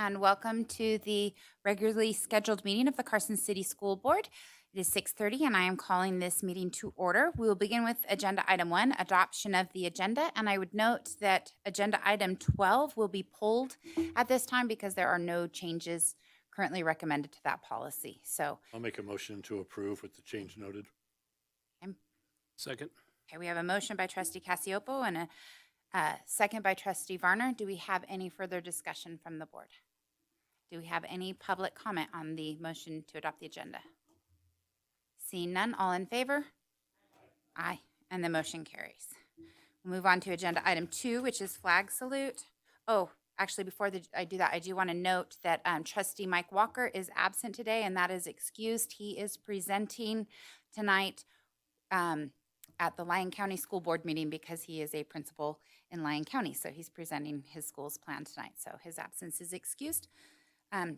And welcome to the regularly scheduled meeting of the Carson City School Board. It is 6:30 and I am calling this meeting to order. We will begin with agenda item 1, adoption of the agenda. And I would note that agenda item 12 will be pulled at this time because there are no changes currently recommended to that policy. So I'll make a motion to approve with the change noted. Second. okay, we have a motion by trustee Casiopo and a second by trustee Varner. Do we have any further discussion from the board? Do we have any public comment on the motion to adopt the agenda? Seeing none, all in favor? Aye, and the motion carries. We'll move on to agenda item 2, which is flag salute. Oh, actually, before I do that, I do want to note that trustee Mike Walker is absent today, and that is excused. He is presenting tonight at the Lyon County School Board meeting because he is a principal in Lyon County. So he's presenting his school's plan tonight. So his absence is excused.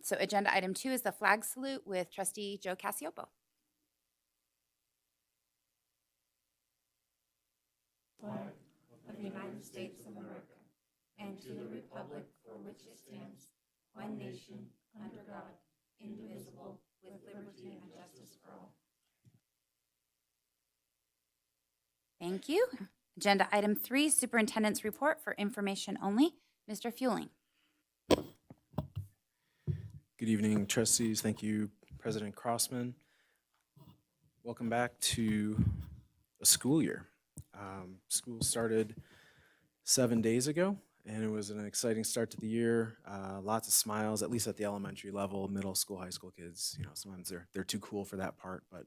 So agenda item 2 is the flag salute with trustee Joe Casiopo. Flag of the United States of America and to the republic for which it stands, one nation, under God, indivisible, with liberty and justice for all. Thank you. Agenda item 3, superintendent's report for information only. Mr. Fueling. Good evening, trustees. Thank you, President Crossman. Welcome back to a school year. School started 7 days ago, and it was an exciting start to the year. Lots of smiles, at least at the elementary level, middle school, high school kids. You know, sometimes they're too cool for that part, but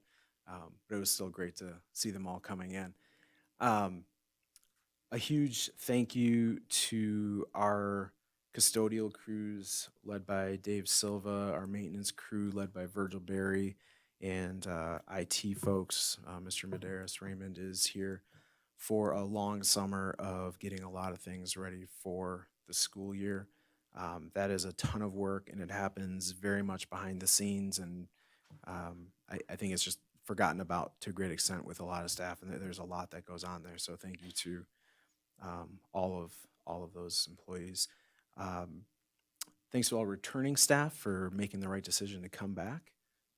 it was still great to see them all coming in. A huge thank you to our custodial crews led by Dave Silva, our maintenance crew led by Virgil Berry, and IT folks. Mr. Medeiros Raymond is here for a long summer of getting a lot of things ready for the school year. That is a ton of work, and it happens very much behind the scenes, and I think it's just forgotten about to a great extent with a lot of staff, and there's a lot that goes on there. So thank you to all of those employees. Thanks to all returning staff for making the right decision to come back,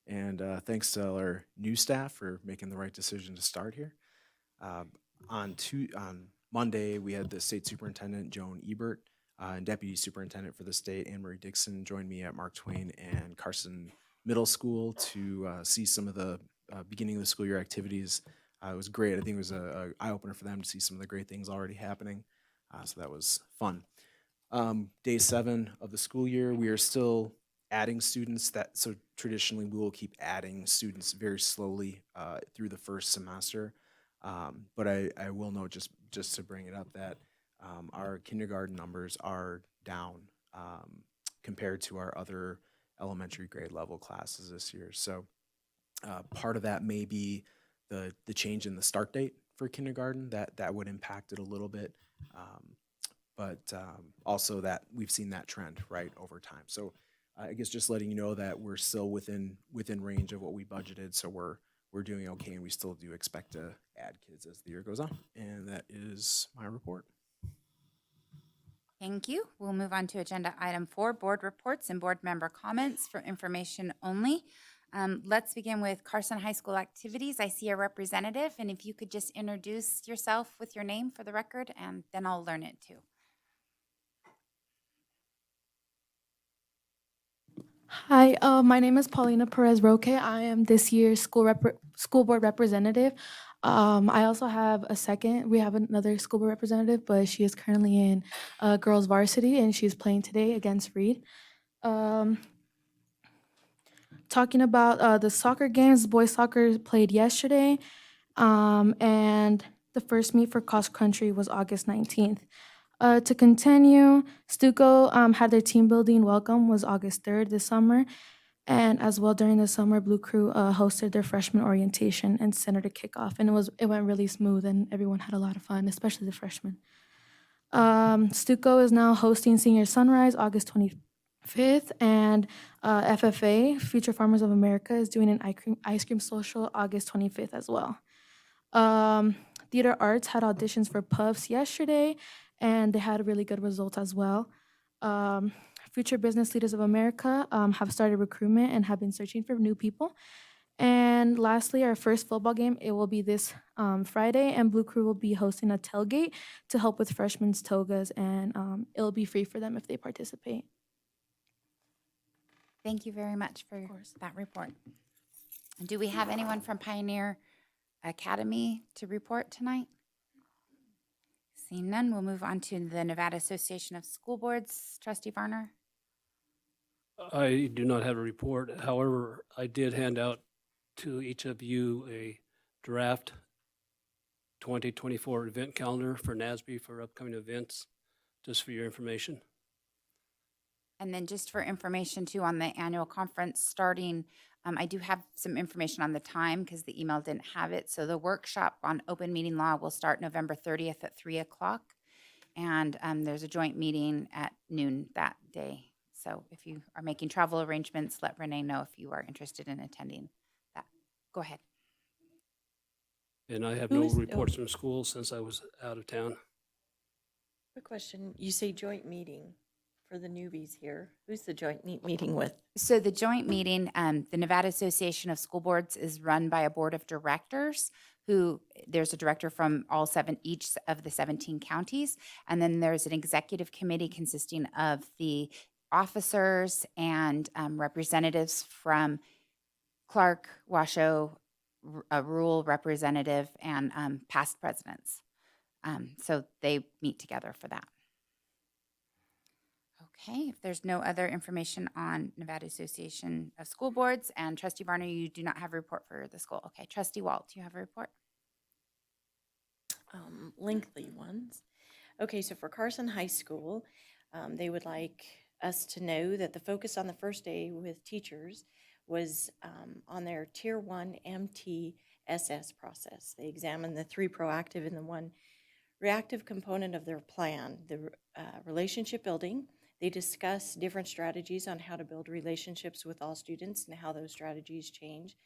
and thanks to our new staff for making the right decision to start here. On Monday, we had the state superintendent, Joan Ebert, and deputy superintendent for the state, Anne Marie Dixon, joined me at Mark Twain and Carson Middle School to see some of the beginning of the school year activities. It was great. I think it was an eye-opener for them to see some of the great things already happening. So that was fun. Day 7 of the school year, we are still adding students. So traditionally we will keep adding students very slowly through the first semester. But I will note, just to bring it up, that our kindergarten numbers are down compared to our other elementary grade level classes this year. So part of that may be the change in the start date for kindergarten. That would impact it a little bit. But also that we've seen that trend, right, over time. So I guess just letting you know that we're still within range of what we budgeted. So we're doing okay, and we still do expect to add kids as the year goes on. And that is my report. Thank you. We'll move on to agenda item 4, board reports and board member comments for information only. Let's begin with Carson High School activities. I see a representative, and if you could just introduce yourself with your name for the record, and then I'll learn it too. Hi, my name is Paulina Perez Roque. I am this year's school board representative. I also have we have another school board representative, but she is currently in girls varsity, and she's playing today against Reed. Talking about the soccer games, boys soccer played yesterday, and the first meet for cross country was August 19th. To continue, Stuco had their team building welcome was August 3rd this summer. And as well during the summer, Blue Crew hosted their freshman orientation and center to kickoff. And it went really smooth, and everyone had a lot of fun, especially the freshmen. Stuco is now hosting Senior Sunrise August 25th, and FFA, Future Farmers of America, is doing an ice cream social August 25th as well. Theater Arts had auditions for Puffs yesterday, and they had really good results as well. Future Business Leaders of America have started recruitment and have been searching for new people. And lastly, our first football game, it will be this Friday, and Blue Crew will be hosting a tailgate to help with freshmen's togas, and it'll be free for them if they participate. Thank you very much for that report. Do we have anyone from Pioneer Academy to report tonight? Seeing none, we'll move on to the Nevada Association of School Boards. Trustee Varner? I do not have a report. However, I did hand out to each of you a draft 2024 event calendar for NASB for upcoming events, just for your information. And then just for information too, on the annual conference starting, I do have some information on the time because the email didn't have it. So the workshop on open meeting law will start November 30th at 3 o'clock. And there's a joint meeting at noon that day. So if you are making travel arrangements, let Renee know if you are interested in attending that. Go ahead. And I have no reports from school since I was out of town. Quick question. You say joint meeting for the newbies here. Who's the joint meeting with? So the joint meeting, the Nevada Association of School Boards is run by a board of directors there's a director from each of the 17 counties. And then there's an executive committee consisting of the officers and representatives from Clark, Washoe, a rural representative, and past presidents. So they meet together for that. Okay, if there's no other information on Nevada Association of School Boards, and Trustee Varner, you do not have a report for the school. Okay, Trustee Walt, do you have a report? Lengthy ones. Okay, so for Carson High School, they would like us to know that the focus on the first day with teachers was on their Tier 1 MTSS process. They examined the 3 proactive and the 1 reactive component of their plan, the relationship building. They discuss different strategies on how to build relationships with all students and how those strategies change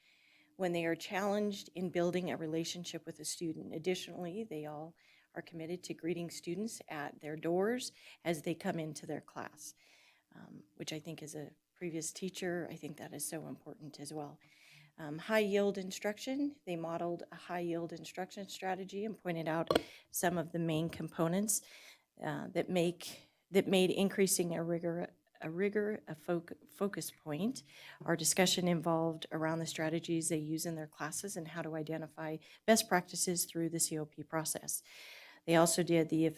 when they are challenged in building a relationship with a student. Additionally, they all are committed to greeting students at their doors as they come into their class, which I think as a previous teacher, I think that is so important as well. High yield instruction, they modeled a high yield instruction strategy and pointed out some of the main components that made increasing a rigor a focus point. Our discussion involved around the strategies they use in their classes and how to identify best practices through the COP process. They also did the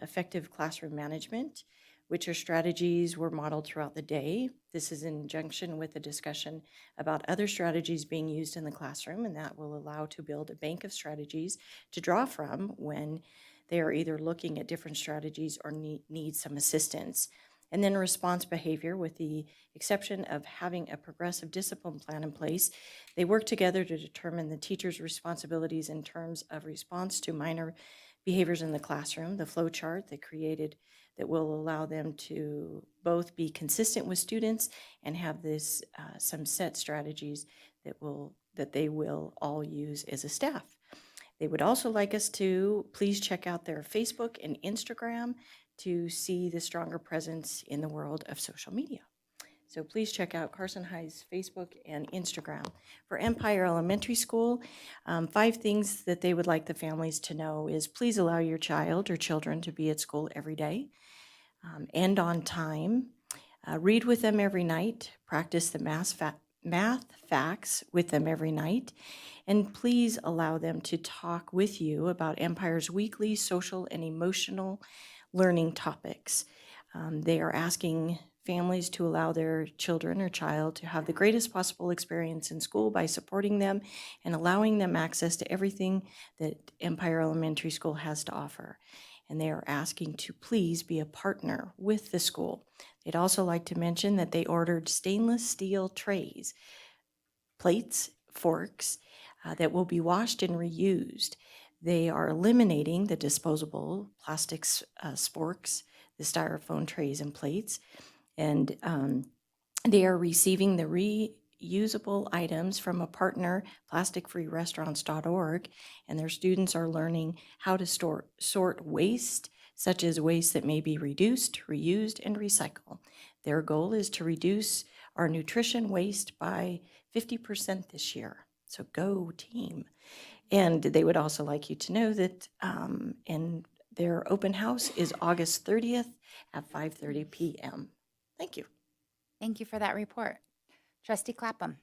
effective classroom management, which are strategies were modeled throughout the day. This is in conjunction with a discussion about other strategies being used in the classroom, and that will allow to build a bank of strategies to draw from when they are either looking at different strategies or need some assistance. And then response behavior, with the exception of having a progressive discipline plan in place, they work together to determine the teacher's responsibilities in terms of response to minor behaviors in the classroom, the flow chart they created that will allow them to both be consistent with students and have this some set strategies that they will all use as a staff. They would also like us to please check out their Facebook and Instagram to see the stronger presence in the world of social media. So please check out Carson High's Facebook and Instagram. For Empire Elementary School, 5 things that they would like the families to know is please allow your child or children to be at school every day, and on time, read with them every night, practice the math facts with them every night, and please allow them to talk with you about Empire's weekly social and emotional learning topics. They are asking families to allow their children or child to have the greatest possible experience in school by supporting them and allowing them access to everything that Empire Elementary School has to offer. And they are asking to please be a partner with the school. They'd also like to mention that they ordered stainless steel trays, plates, forks that will be washed and reused. They are eliminating the disposable plastics, sporks, the styrofoam trays and plates, and they are receiving the reusable items from a partner, plasticfreerestaurants.org, and their students are learning how to sort waste, such as waste that may be reduced, reused, and recycled. Their goal is to reduce our nutrition waste by 50% this year. So go team. And they would also like you to know that and their open house is August 30th at 5:30 p.m. Thank you. Thank you for that report. Trustee Clapham.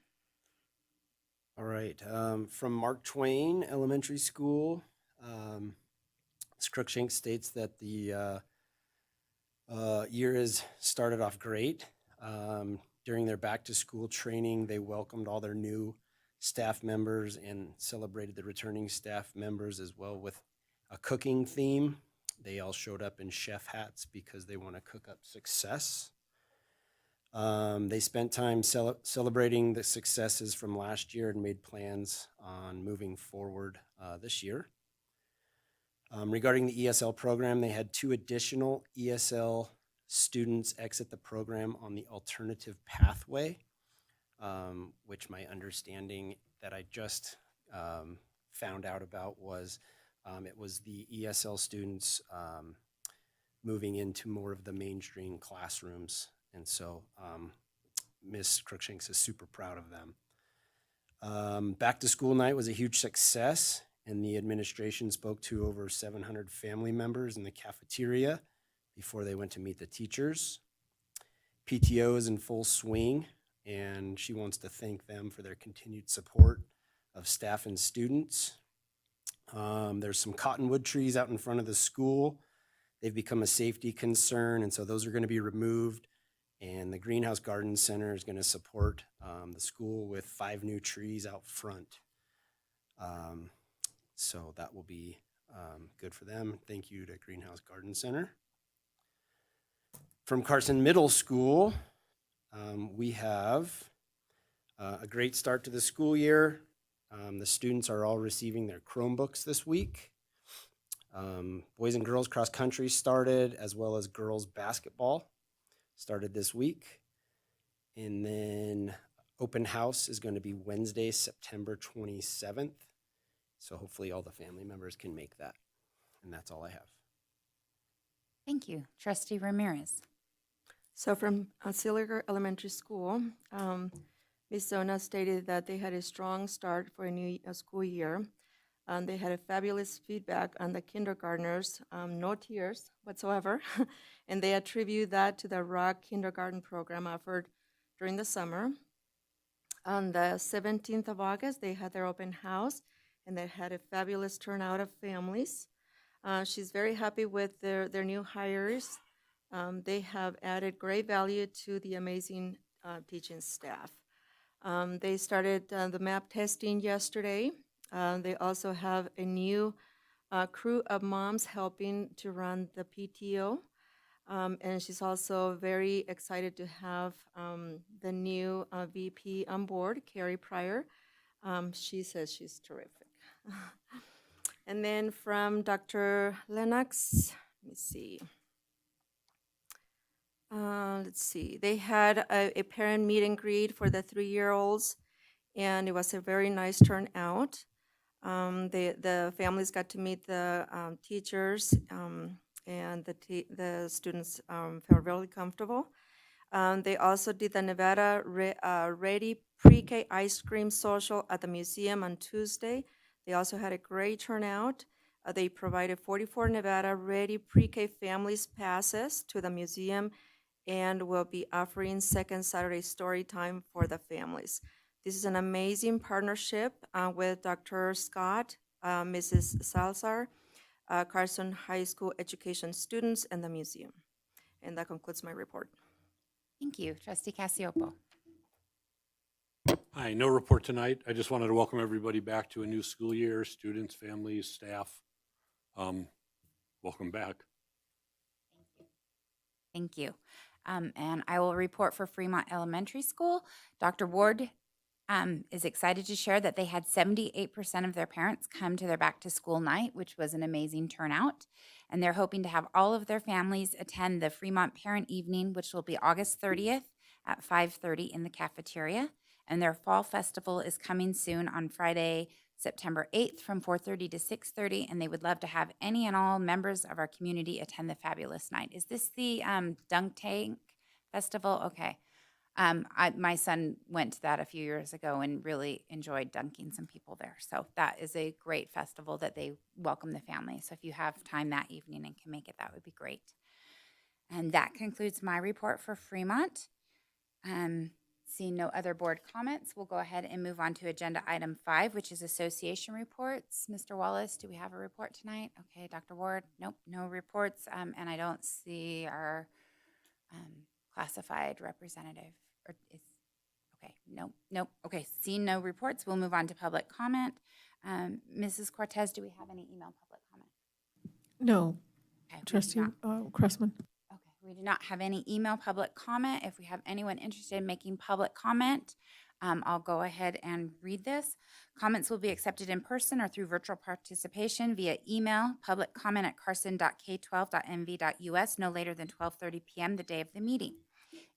All right, from Mark Twain Elementary School, Crookshank states that the year has started off great. During their back-to-school training, they welcomed all their new staff members and celebrated the returning staff members as well with a cooking theme. They all showed up in chef hats because they want to cook up success. They spent time celebrating the successes from last year and made plans on moving forward this year. Regarding the ESL program, they had 2 additional ESL students exit the program on the alternative pathway, which my understanding that I just found out about was it was the ESL students moving into more of the mainstream classrooms. And so Ms. Crookshanks is super proud of them. Back to school night was a huge success, and the administration spoke to over 700 family members in the cafeteria before they went to meet the teachers. PTO is in full swing, and she wants to thank them for their continued support of staff and students. There's some cottonwood trees out in front of the school. They've become a safety concern, and so those are going to be removed. And the Greenhouse Garden Center is going to support the school with 5 new trees out front. So that will be good for them. Thank you to Greenhouse Garden Center. From Carson Middle School, we have a great start to the school year. The students are all receiving their Chromebooks this week. Boys and girls cross country started, as well as girls basketball started this week. And then open house is going to be Wednesday, September 27th. So hopefully all the family members can make that. And that's all I have. Thank you. Trustee Ramirez. So from Silliger Elementary School, Ms. Zona stated that they had a strong start for a new school year. They had a fabulous feedback on the kindergartners, no tears whatsoever, and they attribute that to the ROC kindergarten program offered during the summer. On the 17th of August, they had their open house, and they had a fabulous turnout of families. She's very happy with their new hires, They have added great value to the amazing teaching staff. They started the map testing yesterday. They also have a new crew of moms helping to run the PTO. And she's also very excited to have the new VP on board, Carrie Pryor. She says she's terrific. And then from Dr. Lennox, let me see. Let's see. They had a parent meet and greet for the 3-year-olds, and it was a very nice turnout. The families got to meet the teachers, and the students felt really comfortable. They also did the Nevada Ready Pre-K Ice Cream Social at the museum on Tuesday. They also had a great turnout. They provided 44 Nevada Ready Pre-K families passes to the museum and will be offering second Saturday story time for the families. This is an amazing partnership with Dr. Scott, Mrs. Salazar, Carson High School education students, and the museum. And that concludes my report. Thank you. Trustee Cassioppo. Hi, no report tonight. I just wanted to welcome everybody back to a new school year, students, families, staff. Welcome back. Thank you. And I will report for Fremont Elementary School. Dr. Ward is excited to share that they had 78% of their parents come to their back to school night, which was an amazing turnout. And they're hoping to have all of their families attend the Fremont Parent Evening, which will be August 30th at 5:30 in the cafeteria. And their fall festival is coming soon on Friday, September 8th from 4:30 to 6:30. And they would love to have any and all members of our community attend the fabulous night. Is this the Dunk Tank Festival? Okay. My son went to that a few years ago and really enjoyed dunking some people there. So that is a great festival that they welcome the family. So if you have time that evening and can make it, that would be great. And that concludes my report for Fremont. Seeing no other board comments, we'll go ahead and move on to agenda item 5, which is association reports. Mr. Wallace, do we have a report tonight? Okay, Dr. Ward, nope, no reports. And I don't see our classified representative. Or is okay, nope. Okay, seeing no reports, we'll move on to public comment. Mrs. Cortez, do we have any email public comment? No, Okay, we do Trustee not. Cressman. Okay, we do not have any email public comment. If we have anyone interested in making public comment, I'll go ahead and read this. Comments will be accepted in person or through virtual participation via email, public comment at carson.k12.mv.us no later than 12:30 p.m. the day of the meeting.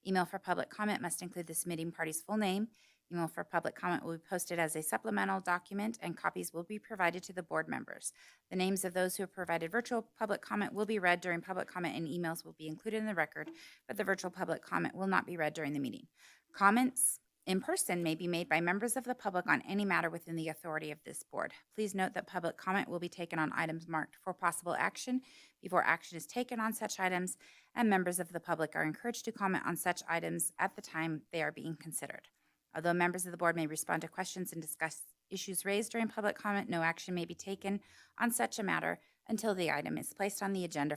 Email for public comment must include the submitting party's full name. Email for public comment will be posted as a supplemental document, and copies will be provided to the board members. The names of those who have provided virtual public comment will be read during public comment, and emails will be included in the record, but the virtual public comment will not be read during the meeting. Comments in person may be made by members of the public on any matter within the authority of this board. Please note that public comment will be taken on items marked for possible action before action is taken on such items, and members of the public are encouraged to comment on such items at the time they are being considered. Although members of the board may respond to questions and discuss issues raised during public comment, no action may be taken on such a matter until the item is placed on the agenda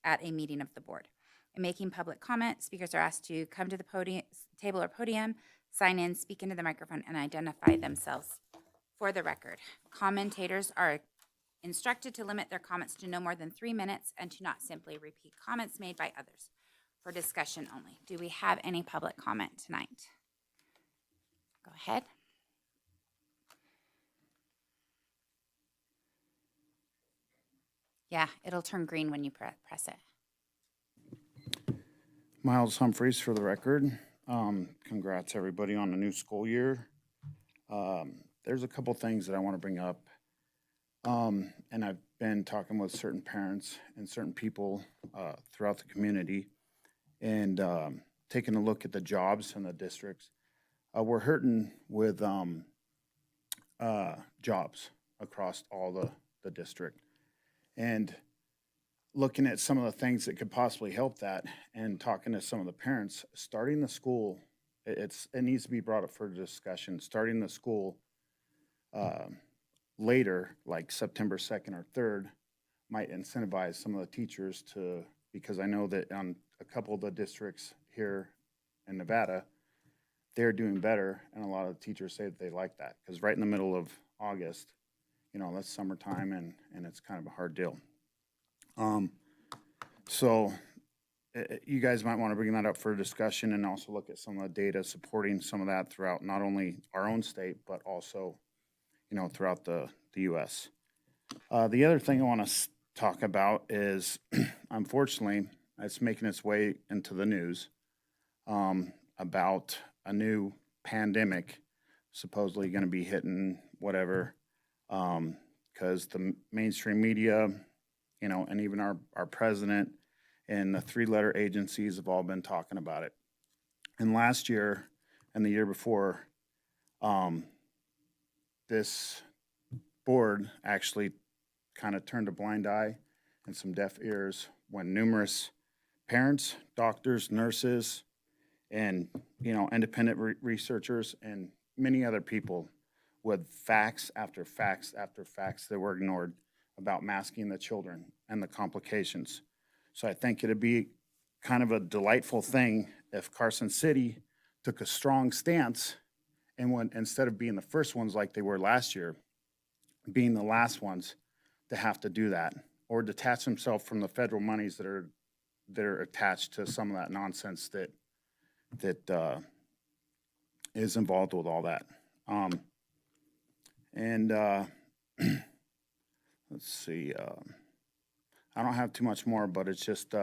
at a meeting of the board. In making public comment, speakers are asked to come to the table or podium, sign in, speak into the microphone, and identify themselves for the record. Commentators are instructed to limit their comments to no more than 3 minutes and to not simply repeat comments made by others for discussion only. Do we have any public comment tonight? Go ahead. Yeah, it'll turn green when you press it. Miles Humphreys for the record. Congrats everybody on the new school year. There's a couple things that I want to bring up. And I've been talking with certain parents and certain people throughout the community and taking a look at the jobs in the districts. We're hurting with jobs across all the district. And looking at some of the things that could possibly help that and talking to some of the parents, starting the school, it needs to be brought up for discussion. Starting the school later, like September 2nd or 3rd, might incentivize some of the teachers to because I know that on a couple of the districts here in Nevada, they're doing better, and a lot of teachers say that they like that, because right in the middle of August, that's summertime, and it's kind of a hard deal. So you guys might want to bring that up for discussion and also look at some of the data supporting some of that throughout not only our own state, but also, throughout the U.S. The other thing I want to talk about is, unfortunately, it's making its way into the news about a new pandemic supposedly going to be hitting whatever, because the mainstream media, and even our president and the three-letter agencies have all been talking about it. And last year and the year before, this board actually kind of turned a blind eye and some deaf ears when numerous parents, doctors, nurses, and independent researchers and many other people with facts after facts after facts that were ignored about masking the children and the complications. So I think it'd be kind of a delightful thing if Carson City took a strong stance and went, instead of being the first ones like they were last year, being the last ones to have to do that, or detach themselves from the federal monies that are attached to some of that nonsense that is involved with all that. Let's see. I don't have too much more, but it's just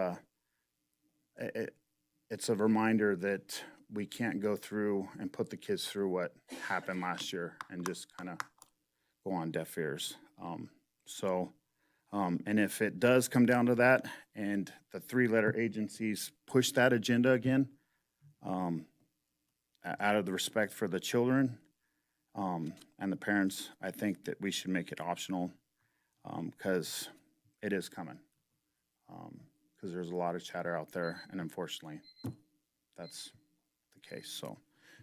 it's a reminder that we can't go through and put the kids through what happened last year and just kind of go on deaf ears. And if it does come down to that, and the three-letter agencies push that agenda again, out of the respect for the children and the parents, I think that we should make it optional, because it is coming. Because there's a lot of chatter out there, and unfortunately, that's the case. So,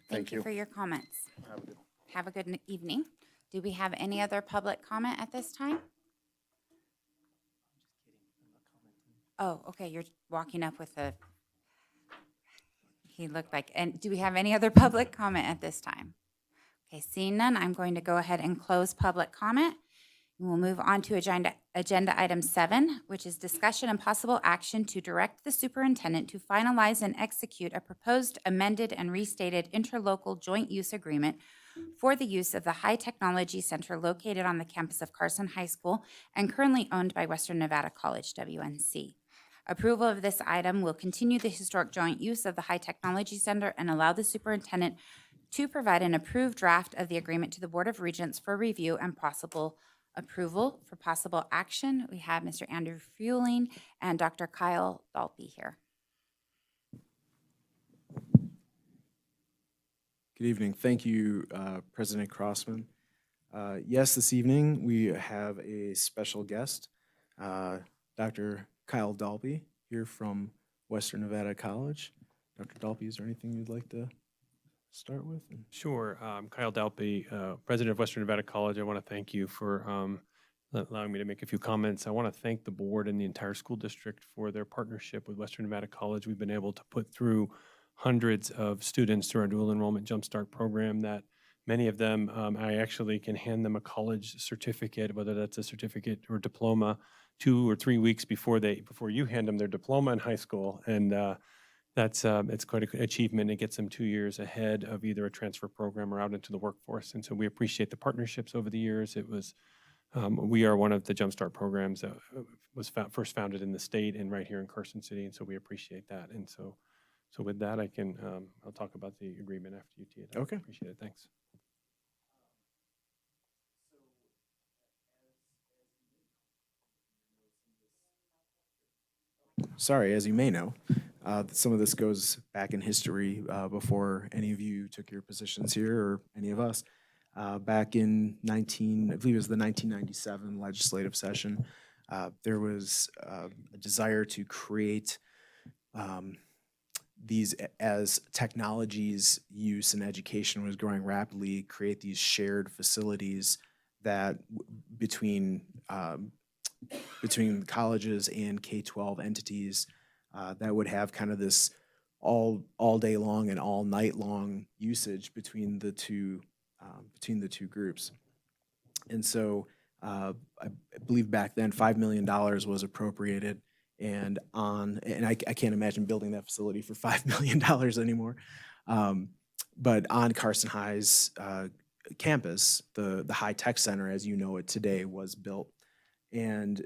thank you for your comments. Have a good evening. Do we have any other public comment at this time? Oh, okay, you're walking up with he looked like, and do we have any other public comment at this time? Okay, seeing none, I'm going to go ahead and close public comment. And we'll move on to agenda item 7, which is discussion and possible action to direct the superintendent to finalize and execute a proposed amended and restated interlocal joint use agreement for the use of the High Technology Center located on the campus of Carson High School and currently owned by Western Nevada College, WNC. Approval of this item will continue the historic joint use of the High Technology Center and allow the superintendent to provide an approved draft of the agreement to the Board of Regents for review and possible approval. For possible action, we have Mr. Andrew Fueling and Dr. Kyle Dalpy here. Good evening. Thank you, President Crossman. Yes, this evening we have a special guest, Dr. Kyle Dalpy, here from Western Nevada College. Dr. Dalpy, is there anything you'd like to start with? Sure. Kyle Dalpy, president of Western Nevada College. I want to thank you for allowing me to make a few comments. I want to thank the board and the entire school district for their partnership with Western Nevada College. We've been able to put through hundreds of students through our dual enrollment Jumpstart program that many of them, I actually can hand them a college certificate, whether that's a certificate or diploma, 2 or 3 weeks before you hand them their diploma in high school. And that's it's quite an achievement. It gets them 2 years ahead of either a transfer program or out into the workforce. And so we appreciate the partnerships over the years. It was we are one of the Jumpstart programs that was first founded in the state and right here in Carson City. And so we appreciate that. And so with that, I can I'll talk about the agreement after you tee it up. Okay. Appreciate it. Thanks. Sorry, as you may know, some of this goes back in history before any of you took your positions here or any of us. Back in I believe it was the 1997 legislative session, there was a desire to create these, as technology's use in education was growing rapidly, create these shared facilities that between colleges and K-12 entities that would have kind of this all day long and all night long usage between the two groups. And so I believe back then $5 million was appropriated, and I can't imagine building that facility for $5 million anymore. But on Carson High's campus, the high tech center, as you know it today, was built. And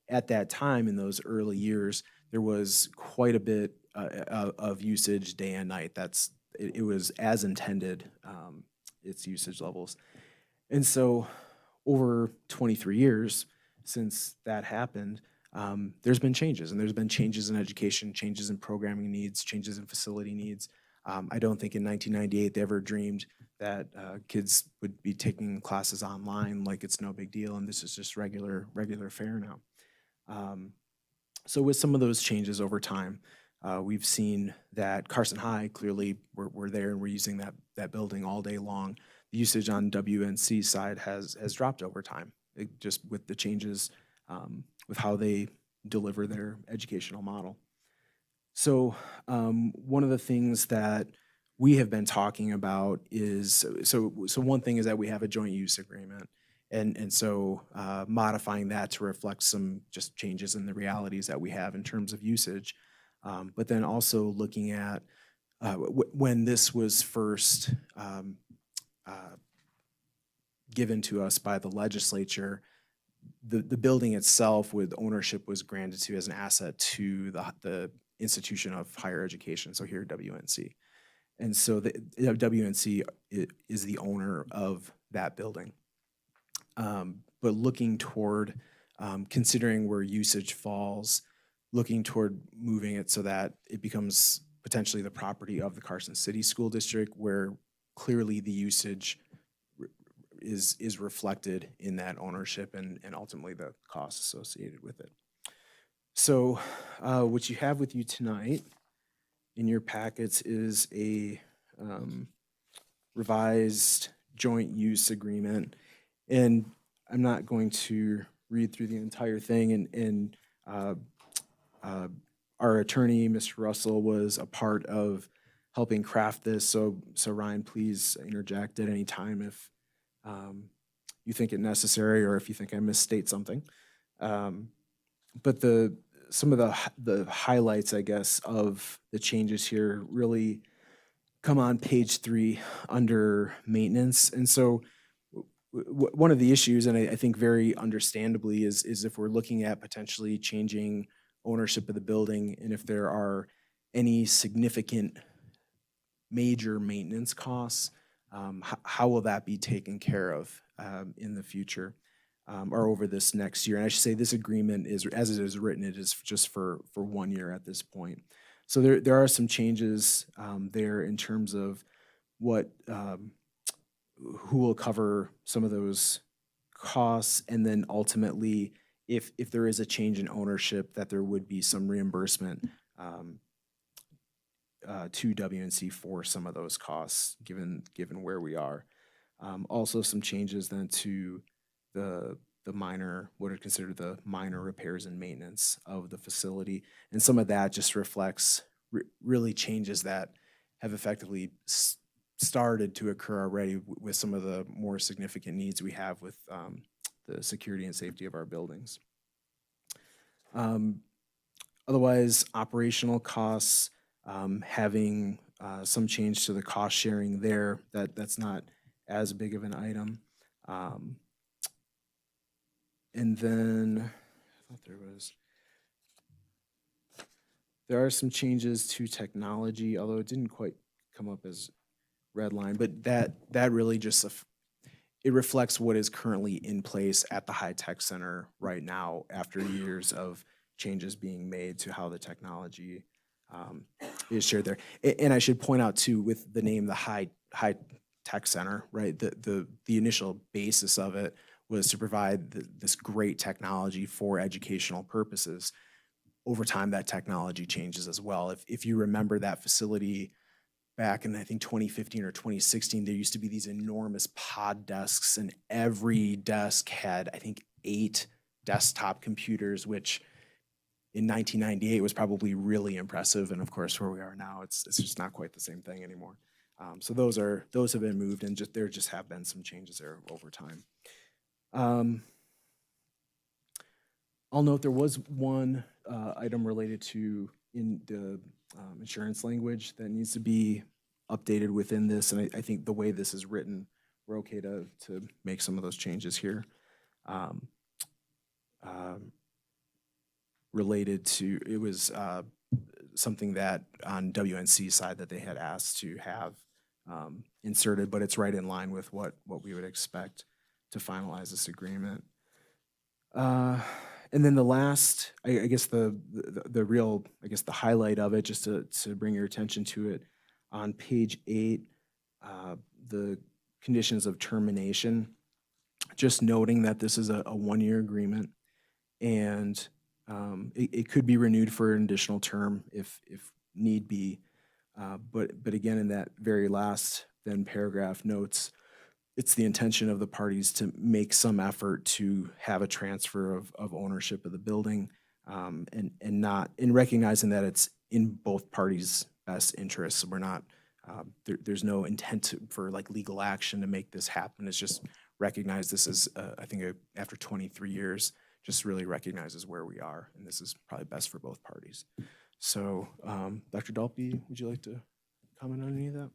at that time, in those early years, there was quite a bit of usage day and night. It was as intended, its usage levels. And so over 23 years since that happened, there's been changes, and there's been changes in education, changes in programming needs, changes in facility needs. I don't think in 1998 they ever dreamed that kids would be taking classes online like it's no big deal, and this is just regular fare now. So with some of those changes over time, we've seen that Carson High, clearly we're there and we're using that building all day long. The usage on WNC side has dropped over time, just with the changes with how they deliver their educational model. So one of the things that we have been talking about is, so one thing is that we have a joint use agreement, and so modifying that to reflect some just changes in the realities that we have in terms of usage, but then also looking at when this was first given to us by the legislature, the building itself with ownership was granted to as an asset to the institution of higher education, so here WNC. And so the WNC is the owner of that building. But looking toward, considering where usage falls, looking toward moving it so that it becomes potentially the property of the Carson City School District, where clearly the usage is reflected in that ownership and ultimately the costs associated with it. So what you have with you tonight in your packets is a revised joint use agreement. And I'm not going to read through the entire thing. And our attorney, Mr. Russell, was a part of helping craft this. So Ryan, please interject at any time if you think it necessary or if you think I misstate something. But some of the highlights, I guess, of the changes here really come on page 3 under maintenance. And so one of the issues, and I think very understandably, is if we're looking at potentially changing ownership of the building, and if there are any significant major maintenance costs, how will that be taken care of in the future or over this next year? And I should say this agreement is, as it is written, it is just for 1 year at this point. So there are some changes there in terms of what who will cover some of those costs, and then ultimately, if there is a change in ownership, that there would be some reimbursement to WNC for some of those costs, given where we are. Also, some changes then to the minor, what are considered the minor repairs and maintenance of the facility, and some of that just reflects really changes that have effectively started to occur already with some of the more significant needs we have with the security and safety of our buildings. Otherwise, operational costs, having some change to the cost sharing there, that's not as big of an item. And then, I thought there are some changes to technology, although it didn't quite come up as red line, but that really just, it reflects what is currently in place at the high tech center right now after years of changes being made to how the technology is shared there. And I should point out too, with the name, the high tech center, right? The initial basis of it was to provide this great technology for educational purposes. Over time, that technology changes as well. If you remember that facility back in, I think, 2015 or 2016, there used to be these enormous pod desks, and every desk had, I think, 8 desktop computers, which in 1998 was probably really impressive. And of course, where we are now, it's just not quite the same thing anymore. So those have been moved, and there just have been some changes there over time. I'll note there was one item related to in the insurance language that needs to be updated within this, and I think the way this is written, we're okay to make some of those changes here. Related to, it was something that on WNC side that they had asked to have inserted, but it's right in line with what we would expect to finalize this agreement. And then the last, I guess the real, I guess the highlight of it, just to bring your attention to it, on page 8, the conditions of termination, just noting that this is a one-year agreement, and it could be renewed for an additional term if need be. But again, in that very last then paragraph notes, it's the intention of the parties to make some effort to have a transfer of ownership of the building, and not, in recognizing that it's in both parties' best interests. We're not, there's no intent for like legal action to make this happen. It's just recognize this as, I think after 23 years, just really recognizes where we are, and this is probably best for both parties. So, Dr. Dalpy, would you like to comment on any of that?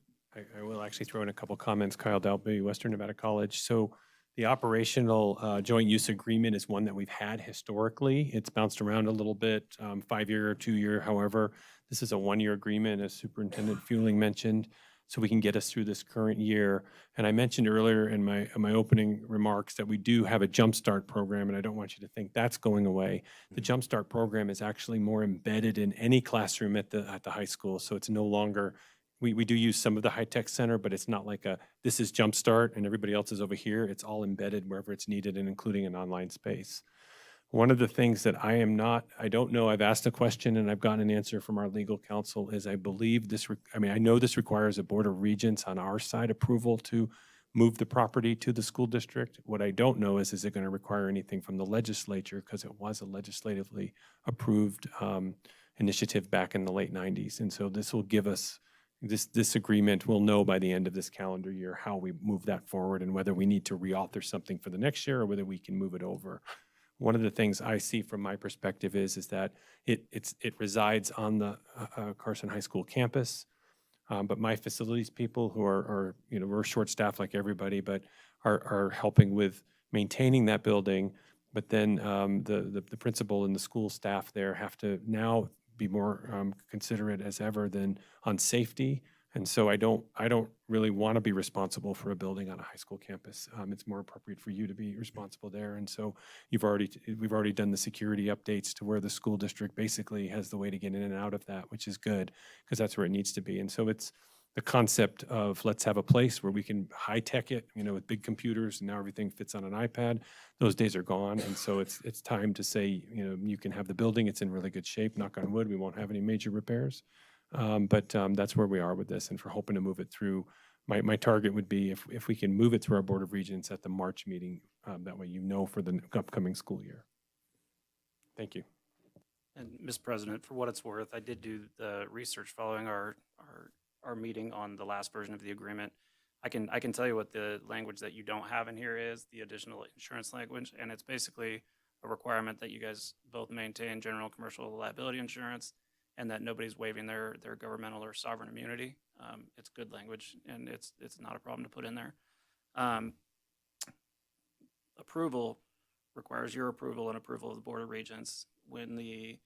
I will actually throw in a couple comments. Kyle Dalby, Western Nevada College. So the operational joint use agreement is one that we've had historically. It's bounced around a little bit, 5-year or 2-year. However, this is a 1-year agreement, as Superintendent Fueling mentioned, so we can get us through this current year. And I mentioned earlier in my opening remarks that we do have a Jumpstart program, and I don't want you to think that's going away. The Jumpstart program is actually more embedded in any classroom at the high school, so it's no longer. We do use some of the high-tech center, but it's not like this is Jumpstart and everybody else is over here. It's all embedded wherever it's needed, and including an online space. One of the things that I don't know, I've asked a question and I've gotten an answer from our legal counsel, is I believe I know this requires a Board of Regents on our side approval to move the property to the school district. What I don't know is it going to require anything from the legislature, because it was a legislatively approved initiative back in the late 90s. And so this will give us, this agreement, we'll know by the end of this calendar year how we move that forward and whether we need to reauthor something for the next year or whether we can move it over. One of the things I see from my perspective is that it resides on the Carson High School campus, but my facilities people who are we're short staffed like everybody, but are helping with maintaining that building. But then the principal and the school staff there have to now be more considerate as ever than on safety. And so I don't really want to be responsible for a building on a high school campus. It's more appropriate for you to be responsible there. And so we've already done the security updates to where the school district basically has the way to get in and out of that, which is good because that's where it needs to be. And so it's the concept of let's have a place where we can high tech it, with big computers, and now everything fits on an iPad. Those days are gone. And so it's time to say, you can have the building. It's in really good shape, knock on wood. We won't have any major repairs. But that's where we are with this, and for hoping to move it through. My target would be if we can move it through our Board of Regents at the March meeting, that way for the upcoming school year. Thank you. And Ms. President, for what it's worth, I did do the research following our meeting on the last version of the agreement. I can tell you what the language that you don't have in here is, the additional insurance language, and it's basically a requirement that you guys both maintain general commercial liability insurance and that nobody's waiving their governmental or sovereign immunity. It's good language, and it's not a problem to put in there. Approval requires your approval and approval of the Board of Regents. When the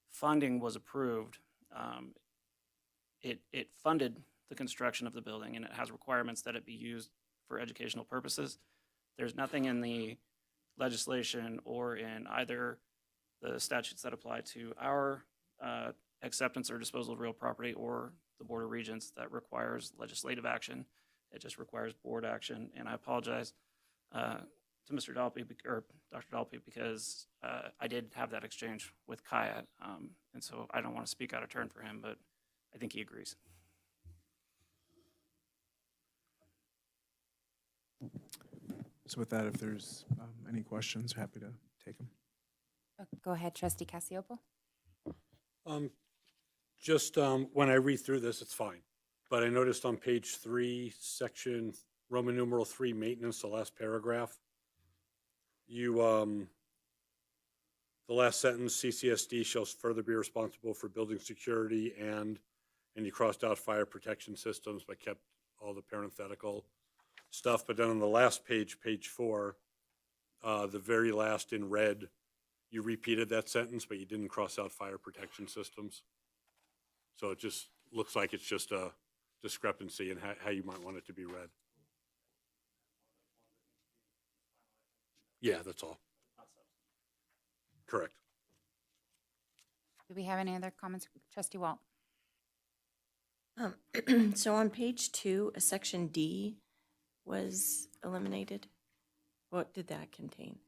funding was approved, it funded the construction of the building, and it has requirements that it be used for educational purposes. There's nothing in the legislation or in either the statutes that apply to our acceptance or disposal of real property or the Board of Regents that requires legislative action. It just requires board action. And I apologize to Mr. Dalpy or Dr. Dalpy because I did have that exchange with Kaya. And so I don't want to speak out of turn for him, but I think he agrees. So with that, if there's any questions, happy to take them. Go ahead, Trustee Cassioppo. Just when I read through this, it's fine. But I noticed on page 3, section Roman numeral 3, maintenance, the last paragraph, you, the last sentence, CCSD shall further be responsible for building security and you crossed out fire protection systems, but kept all the parenthetical stuff. But then on the last page, page 4, the very last in red, you repeated that sentence, but you didn't cross out fire protection systems. So it just looks like it's just a discrepancy in how you might want it to be read. Yeah, that's all. Correct. Do we have any other comments? Trustee Walt? So on page 2, a section D was eliminated. What did that contain?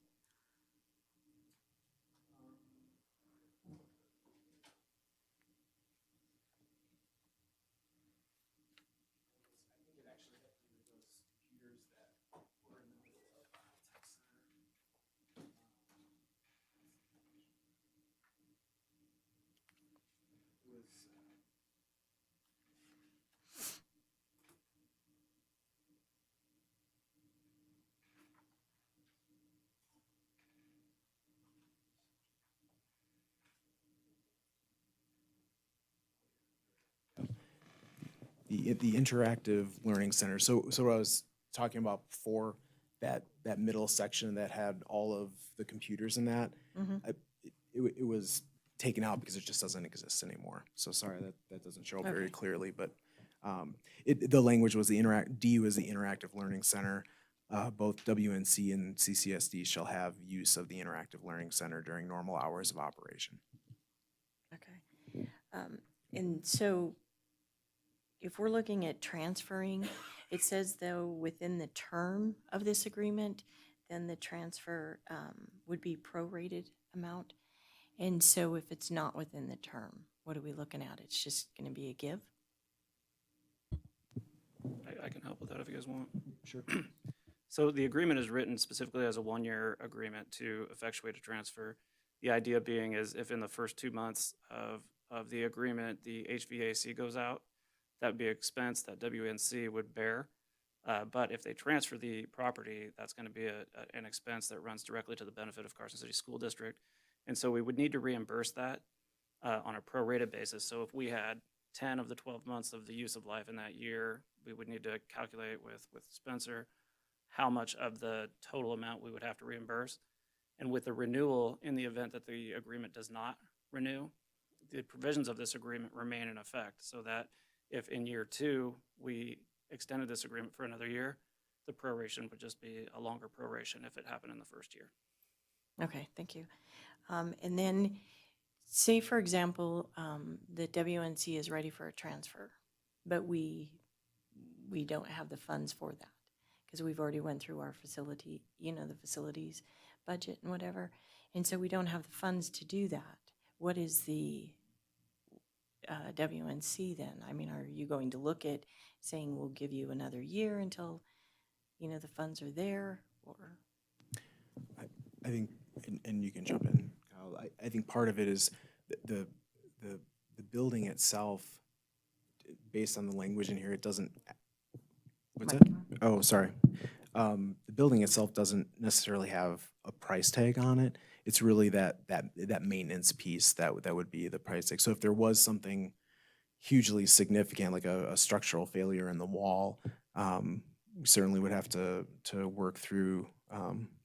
The interactive learning center. So what I was talking about before, that middle section that had all of the computers in that, it was taken out because it just doesn't exist anymore. So sorry, that doesn't show up very Okay. clearly, but the language was D was the interactive learning center. Both WNC and CCSD shall have use of the interactive learning center during normal hours of operation. Okay. And so if we're looking at transferring, it says though within the term of this agreement, then the transfer would be prorated amount. And so if it's not within the term, what are we looking at? It's just going to be a give? I can help with that if you guys want. Sure. So the agreement is written specifically as a 1-year agreement to effectuate a transfer. The idea being is if in the first 2 months of the agreement, the HVAC goes out, that would be an expense that WNC would bear. But if they transfer the property, that's going to be an expense that runs directly to the benefit of Carson City School District. And so we would need to reimburse that on a prorated basis. So if we had 10 of the 12 months of the use of life in that year, we would need to calculate with Spencer how much of the total amount we would have to reimburse. And with the renewal, in the event that the agreement does not renew, the provisions of this agreement remain in effect, so that if in year 2 we extended this agreement for another year, the proration would just be a longer proration if it happened in the first year. Okay, thank you. And then say, for example, the WNC is ready for a transfer, but we don't have the funds for that because we've already went through our facility, the facilities budget and whatever. And so we don't have the funds to do that. What is the WNC then? I mean, are you going to look at saying we'll give you another year until, the funds are there, or? I think, and you can jump in, Kyle. I think part of it is the building itself, based on the language in here, it doesn't. What's that? Oh, sorry. The building itself doesn't necessarily have a price tag on it. It's really that maintenance piece that would be the price tag. So if there was something hugely significant, like a structural failure in the wall, we certainly would have to work through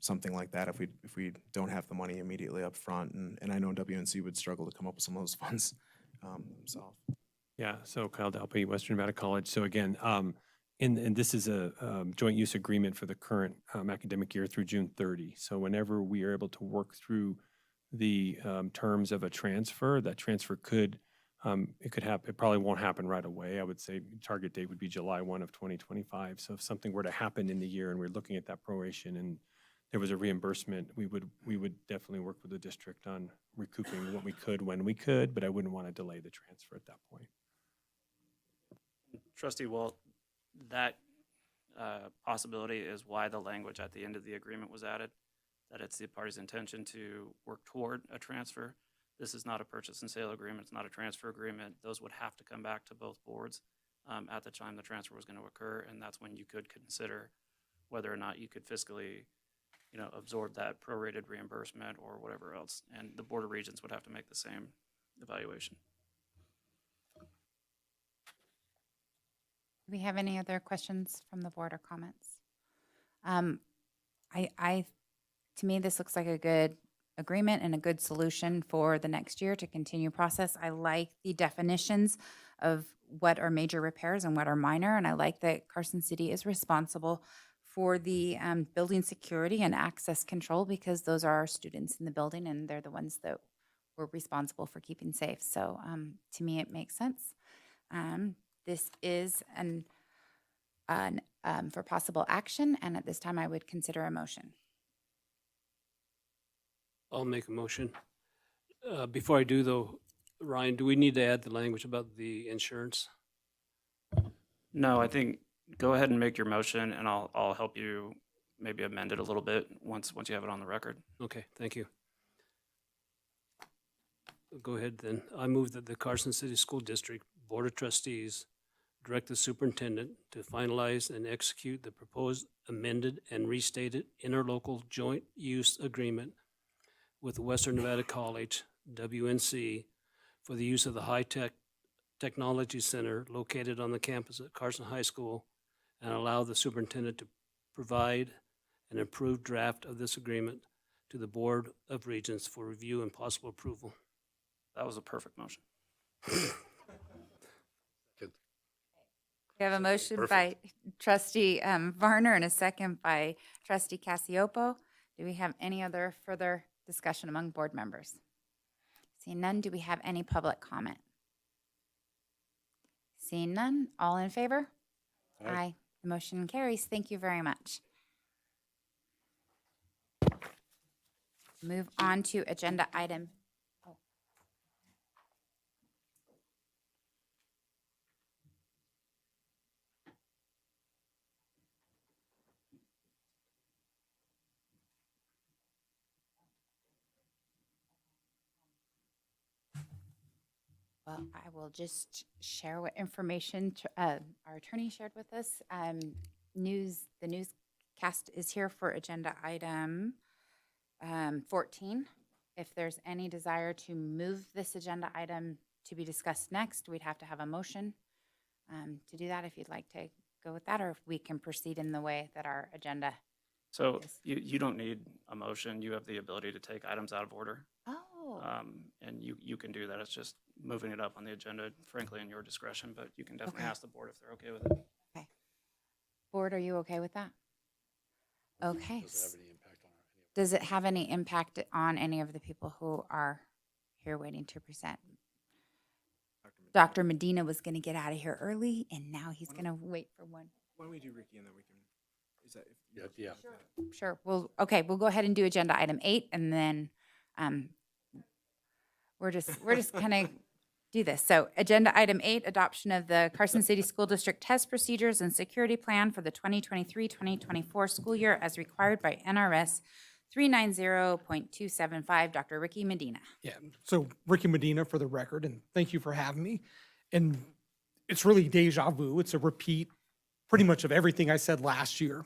something like that if we don't have the money immediately up front. And I know WNC would struggle to come up with some of those funds themselves. Yeah, so Kyle Dalpy, Western Nevada College. So again, and this is a joint use agreement for the current academic year through June 30. So whenever we are able to work through the terms of a transfer, that transfer could, it could happen, it probably won't happen right away. I would say target date would be July 1 of 2025. So if something were to happen in the year and we're looking at that proration and there was a reimbursement, we would definitely work with the district on recouping what we could when we could, but I wouldn't want to delay the transfer at that point. Trustee Walt, that possibility is why the language at the end of the agreement was added, that it's the party's intention to work toward a transfer. This is not a purchase and sale agreement. It's not a transfer agreement. Those would have to come back to both boards at the time the transfer was going to occur, and that's when you could consider whether or not you could fiscally, absorb that prorated reimbursement or whatever else. And the Board of Regents would have to make the same evaluation. Do we have any other questions from the board or comments? To me, this looks like a good agreement and a good solution for the next year to continue process. I like the definitions of what are major repairs and what are minor, and I like that Carson City is responsible for the building security and access control, because those are our students in the building and they're the ones that we're responsible for keeping safe. So to me, it makes sense. This is for possible action, and at this time, I would consider a motion. I'll make a motion. Before I do though, Ryan, do we need to add the language about the insurance? No, I think go ahead and make your motion, and I'll help you maybe amend it a little bit once you have it on the record. Okay, thank you. Go ahead then. I move that the Carson City School District Board of Trustees direct the superintendent to finalize and execute the proposed amended and restated interlocal joint use agreement with Western Nevada College, WNC, for the use of the high-tech technology center located on the campus at Carson High School, and allow the superintendent to provide an approved draft of this agreement to the Board of Regents for review and possible approval. That was a perfect motion. We have a motion by trustee Varner and a second by trustee Cassiopo. Do we have any other further discussion among board members? Seeing none, do we have any public comment? Seeing none, all in favor? Aye. The motion carries. Thank you very much. Move on to agenda item. Well, I will just share what information our attorney shared with us. The newscast is here for agenda item 14. If there's any desire to move this agenda item to be discussed next, we'd have to have a motion to do that, if you'd like to go with that, or if we can proceed in the way that our agenda. So you don't need a motion. You have the ability to take items out of order. Oh. And you can do that. It's just moving it up on the agenda, frankly, in your discretion, but you can definitely Okay. ask the board if they're okay with it. Okay. Board, are you okay with that? Okay. Does it have any impact on Does it have any impact on any of the people who are here waiting to present? Dr. Medina was going to get out of here early, and now he's going to wait for one. Why don't we do Ricky and then we can, is that? Yeah. Sure. We'll go ahead and do agenda item 8, and then we're just kind of do this. So agenda item 8, adoption of the Carson City School District test procedures and security plan for the 2023-2024 school year as required by NRS 390.275. Dr. Ricky Medina. Yeah, so Ricky Medina for the record, and thank you for having me. And it's really deja vu. It's a repeat pretty much of everything I said last year.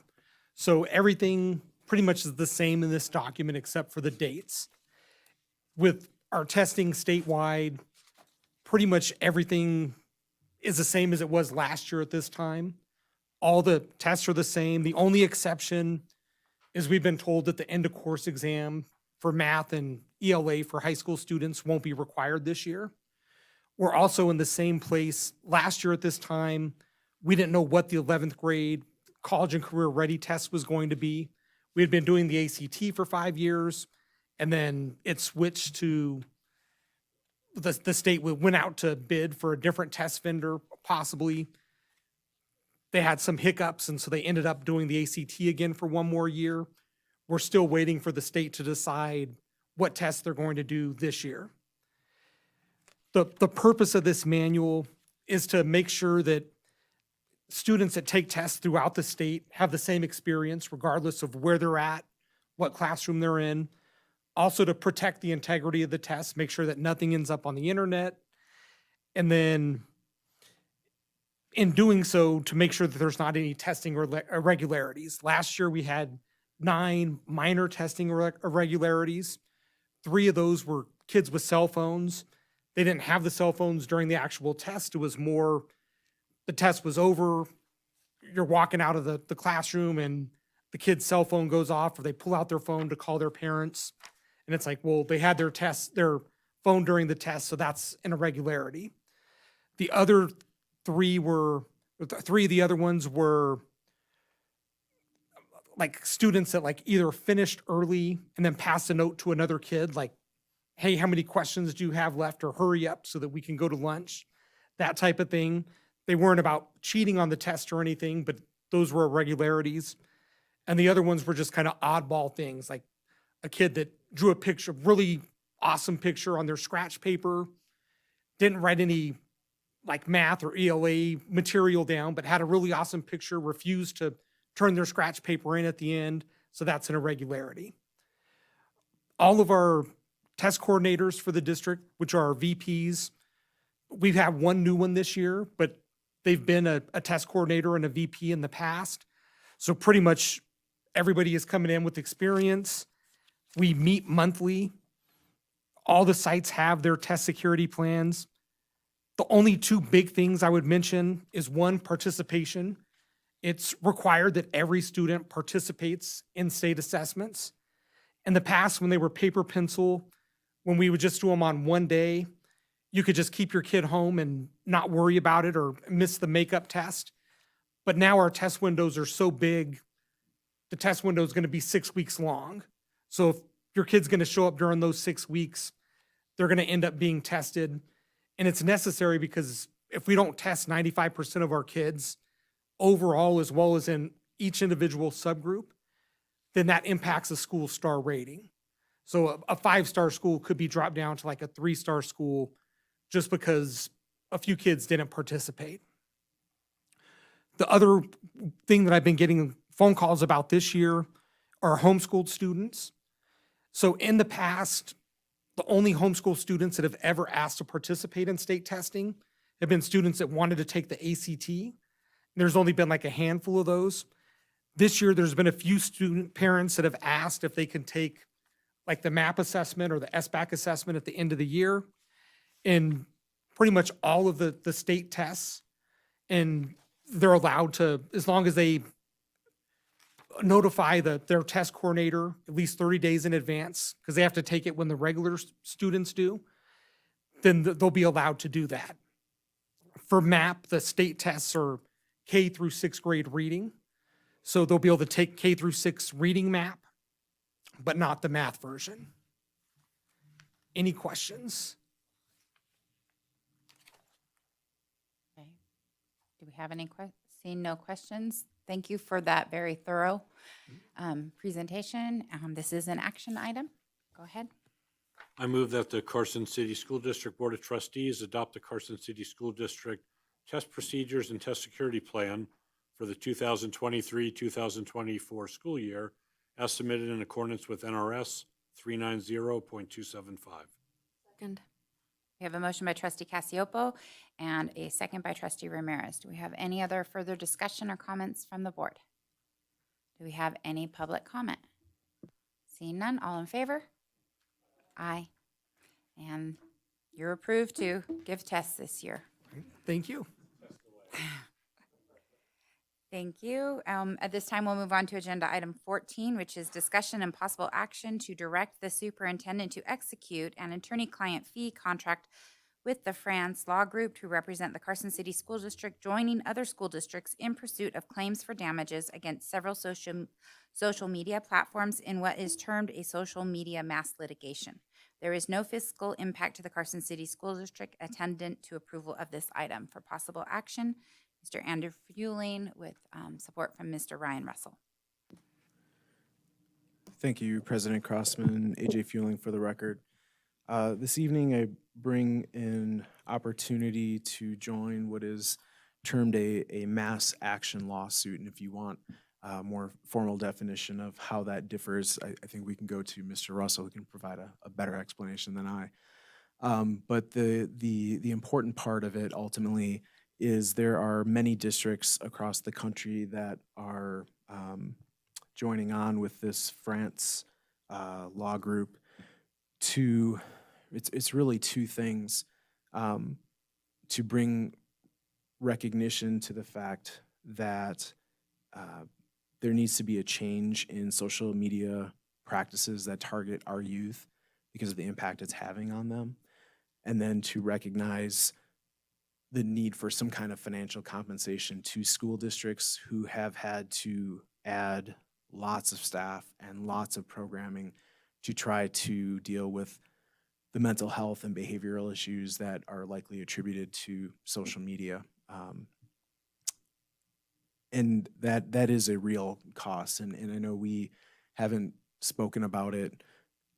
So everything pretty much is the same in this document except for the dates. With our testing statewide, pretty much everything is the same as it was last year at this time. All the tests are the same. The only exception is we've been told that the end of course exam for math and ELA for high school students won't be required this year. We're also in the same place. Last year at this time, we didn't know what the 11th grade college and career ready test was going to be. We had been doing the ACT for 5 years, and then it switched to the state went out to bid for a different test vendor, possibly. They had some hiccups, and so they ended up doing the ACT again for one more year. We're still waiting for the state to decide what tests they're going to do this year. The purpose of this manual is to make sure that students that take tests throughout the state have the same experience regardless of where they're at, what classroom they're in. also to protect the integrity of the test, make sure that nothing ends up on the internet. And then in doing so, to make sure that there's not any testing irregularities. Last year, we had 9 minor testing irregularities. 3 of those were kids with cell phones. They didn't have the cell phones during the actual test. It was more, the test was over, you're walking out of the classroom and the kid's cell phone goes off, or they pull out their phone to call their parents. And it's like, well, they had their phone during the test, so that's an irregularity. The other 3 of the other ones were like students that like either finished early and then passed a note to another kid, like, hey, how many questions do you have left, or hurry up so that we can go to lunch, that type of thing. They weren't about cheating on the test or anything, but those were irregularities. And the other ones were just kind of oddball things, like a kid that drew a picture, really awesome picture on their scratch paper, didn't write any like math or ELA material down, but had a really awesome picture, refused to turn their scratch paper in at the end. So that's an irregularity. All of our test coordinators for the district, which are our VPs, we've had 1 new one this year, but they've been a test coordinator and a VP in the past. So pretty much everybody is coming in with experience. We meet monthly. All the sites have their test security plans. The only 2 big things I would mention is 1, participation. It's required that every student participates in state assessments. In the past, when they were paper pencil, when we would just do them on one day, you could just keep your kid home and not worry about it or miss the makeup test. But now our test windows are so big, the test window is going to be 6 weeks long. So if your kid's going to show up during those 6 weeks, they're going to end up being tested. And it's necessary because if we don't test 95% of our kids overall, as well as in each individual subgroup, then that impacts a school's star rating. So a 5-star school could be dropped down to like a 3-star school just because a few kids didn't participate. The other thing that I've been getting phone calls about this year are homeschooled students. So in the past, the only homeschool students that have ever asked to participate in state testing have been students that wanted to take the ACT. There's only been like a handful of those. This year, there's been a few student parents that have asked if they can take like the MAP assessment or the SBAC assessment at the end of the year. And pretty much all of the state tests, and they're allowed to, as long as they notify their test coordinator at least 30 days in advance, because they have to take it when the regular students do, then they'll be allowed to do that. For MAP, the state tests are K through 6th grade reading. So they'll be able to take K through 6 reading MAP, but not the math version. Any questions? Okay. Do we have any questions? Seeing no questions, thank you for that very thorough presentation. This is an action item. Go ahead. I move that the Carson City School District Board of Trustees adopt the Carson City School District Test Procedures and Test Security Plan for the 2023-2024 school year as submitted in accordance with NRS 390.275. Second. We have a motion by trustee Cassioppo and a second by trustee Ramirez. Do we have any other further discussion or comments from the board? Do we have any public comment? Seeing none, all in favor? Aye. And you're approved to give tests this year. Thank you. Thank you. At this time, we'll move on to agenda item 14, which is discussion and possible action to direct the superintendent to execute an attorney-client fee contract with the France Law Group to represent the Carson City School District, joining other school districts in pursuit of claims for damages against several social media platforms in what is termed a social media mass litigation. There is no fiscal impact to the Carson City School District attendant to approval of this item. For possible action, Mr. Andrew Fueling with support from Mr. Ryan Russell. Thank you, President Crossman, AJ Fueling for the record. This evening, I bring an opportunity to join what is termed a mass action lawsuit. And if you want more formal definition of how that differs, I think we can go to Mr. Russell, who can provide a better explanation than I. But the important part of it ultimately is there are many districts across the country that are joining on with this France law group to, it's really two things, to bring recognition to the fact that there needs to be a change in social media practices that target our youth because of the impact it's having on them, and then to recognize the need for some kind of financial compensation to school districts who have had to add lots of staff and lots of programming to try to deal with the mental health and behavioral issues that are likely attributed to social media. And that is a real cost. And I know we haven't spoken about it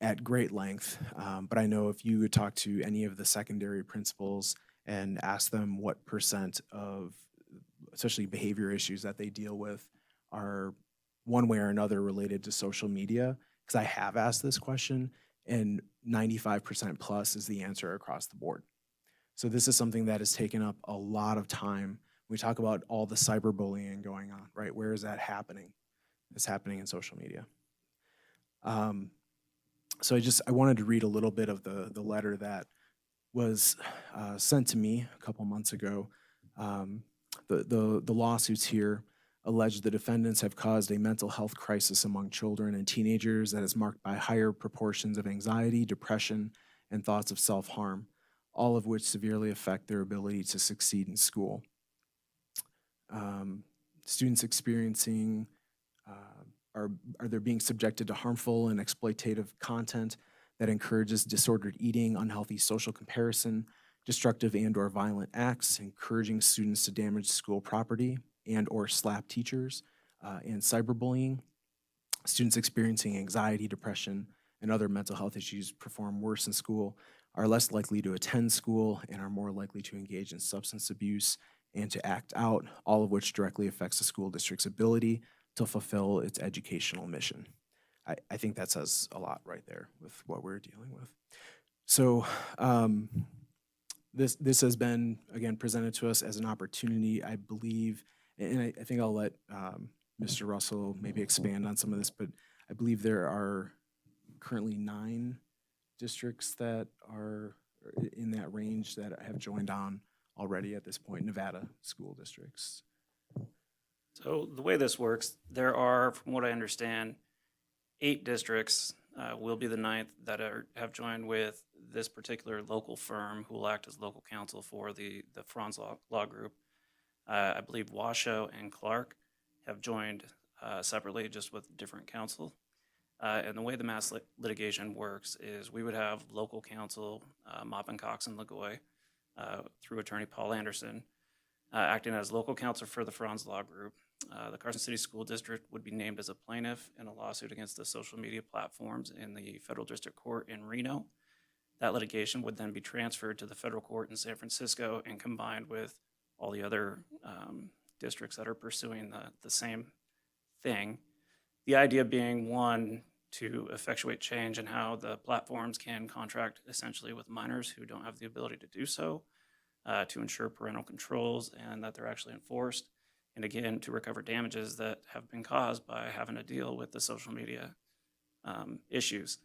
at great length, but I know if you would talk to any of the secondary principals and ask them what percent of, especially behavior issues that they deal with, are one way or another related to social media, because I have asked this question, and 95% plus is the answer across the board. So this is something that has taken up a lot of time. We talk about all the cyberbullying going on, right? Where is that happening? It's happening in social media. So I wanted to read a little bit of the letter that was sent to me a couple months ago. The lawsuits here allege the defendants have caused a mental health crisis among children and teenagers that is marked by higher proportions of anxiety, depression, and thoughts of self-harm, all of which severely affect their ability to succeed in school. Students experiencing they're being subjected to harmful and exploitative content that encourages disordered eating, unhealthy social comparison, destructive and or violent acts, encouraging students to damage school property and or slap teachers, and cyberbullying. Students experiencing anxiety, depression, and other mental health issues perform worse in school, are less likely to attend school, and are more likely to engage in substance abuse and to act out, all of which directly affects the school district's ability to fulfill its educational mission. I think that says a lot right there with what we're dealing with. So this has been, again, presented to us as an opportunity, I believe, and I think I'll let Mr. Russell maybe expand on some of this, but I believe there are currently 9 districts that are in that range that have joined on already at this point, Nevada school districts. So the way this works, there are, from what I understand, 8 districts, will be the 9th, that have joined with this particular local firm who will act as local counsel for the Franz Law Group. I believe Washoe and Clark have joined separately, just with different counsel. And the way the mass litigation works is we would have local counsel, Maupin, Cox, and Lagoy, through attorney Paul Anderson, acting as local counsel for the Franz Law Group. The Carson City School District would be named as a plaintiff in a lawsuit against the social media platforms in the Federal District Court in Reno. That litigation would then be transferred to the federal court in San Francisco and combined with all the other districts that are pursuing the same thing. The idea being, one, to effectuate change in how the platforms can contract essentially with minors who don't have the ability to do so, to ensure parental controls and that they're actually enforced, and again, to recover damages that have been caused by having to deal with the social media issues.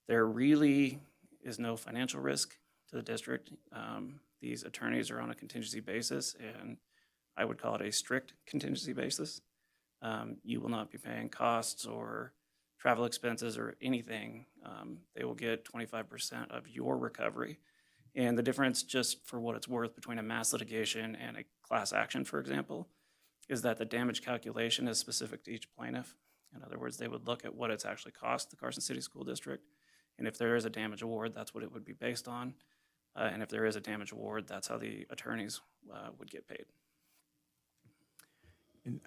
There really is no financial risk to the district. These attorneys are on a contingency basis, and I would call it a strict contingency basis. You will not be paying costs or travel expenses or anything. They will get 25% of your recovery. And the difference, just for what it's worth, between a mass litigation and a class action, for example, is that the damage calculation is specific to each plaintiff. In other words, they would look at what it's actually cost the Carson City School District, and if there is a damage award, that's what it would be based on. And if there is a damage award, that's how the attorneys would get paid. And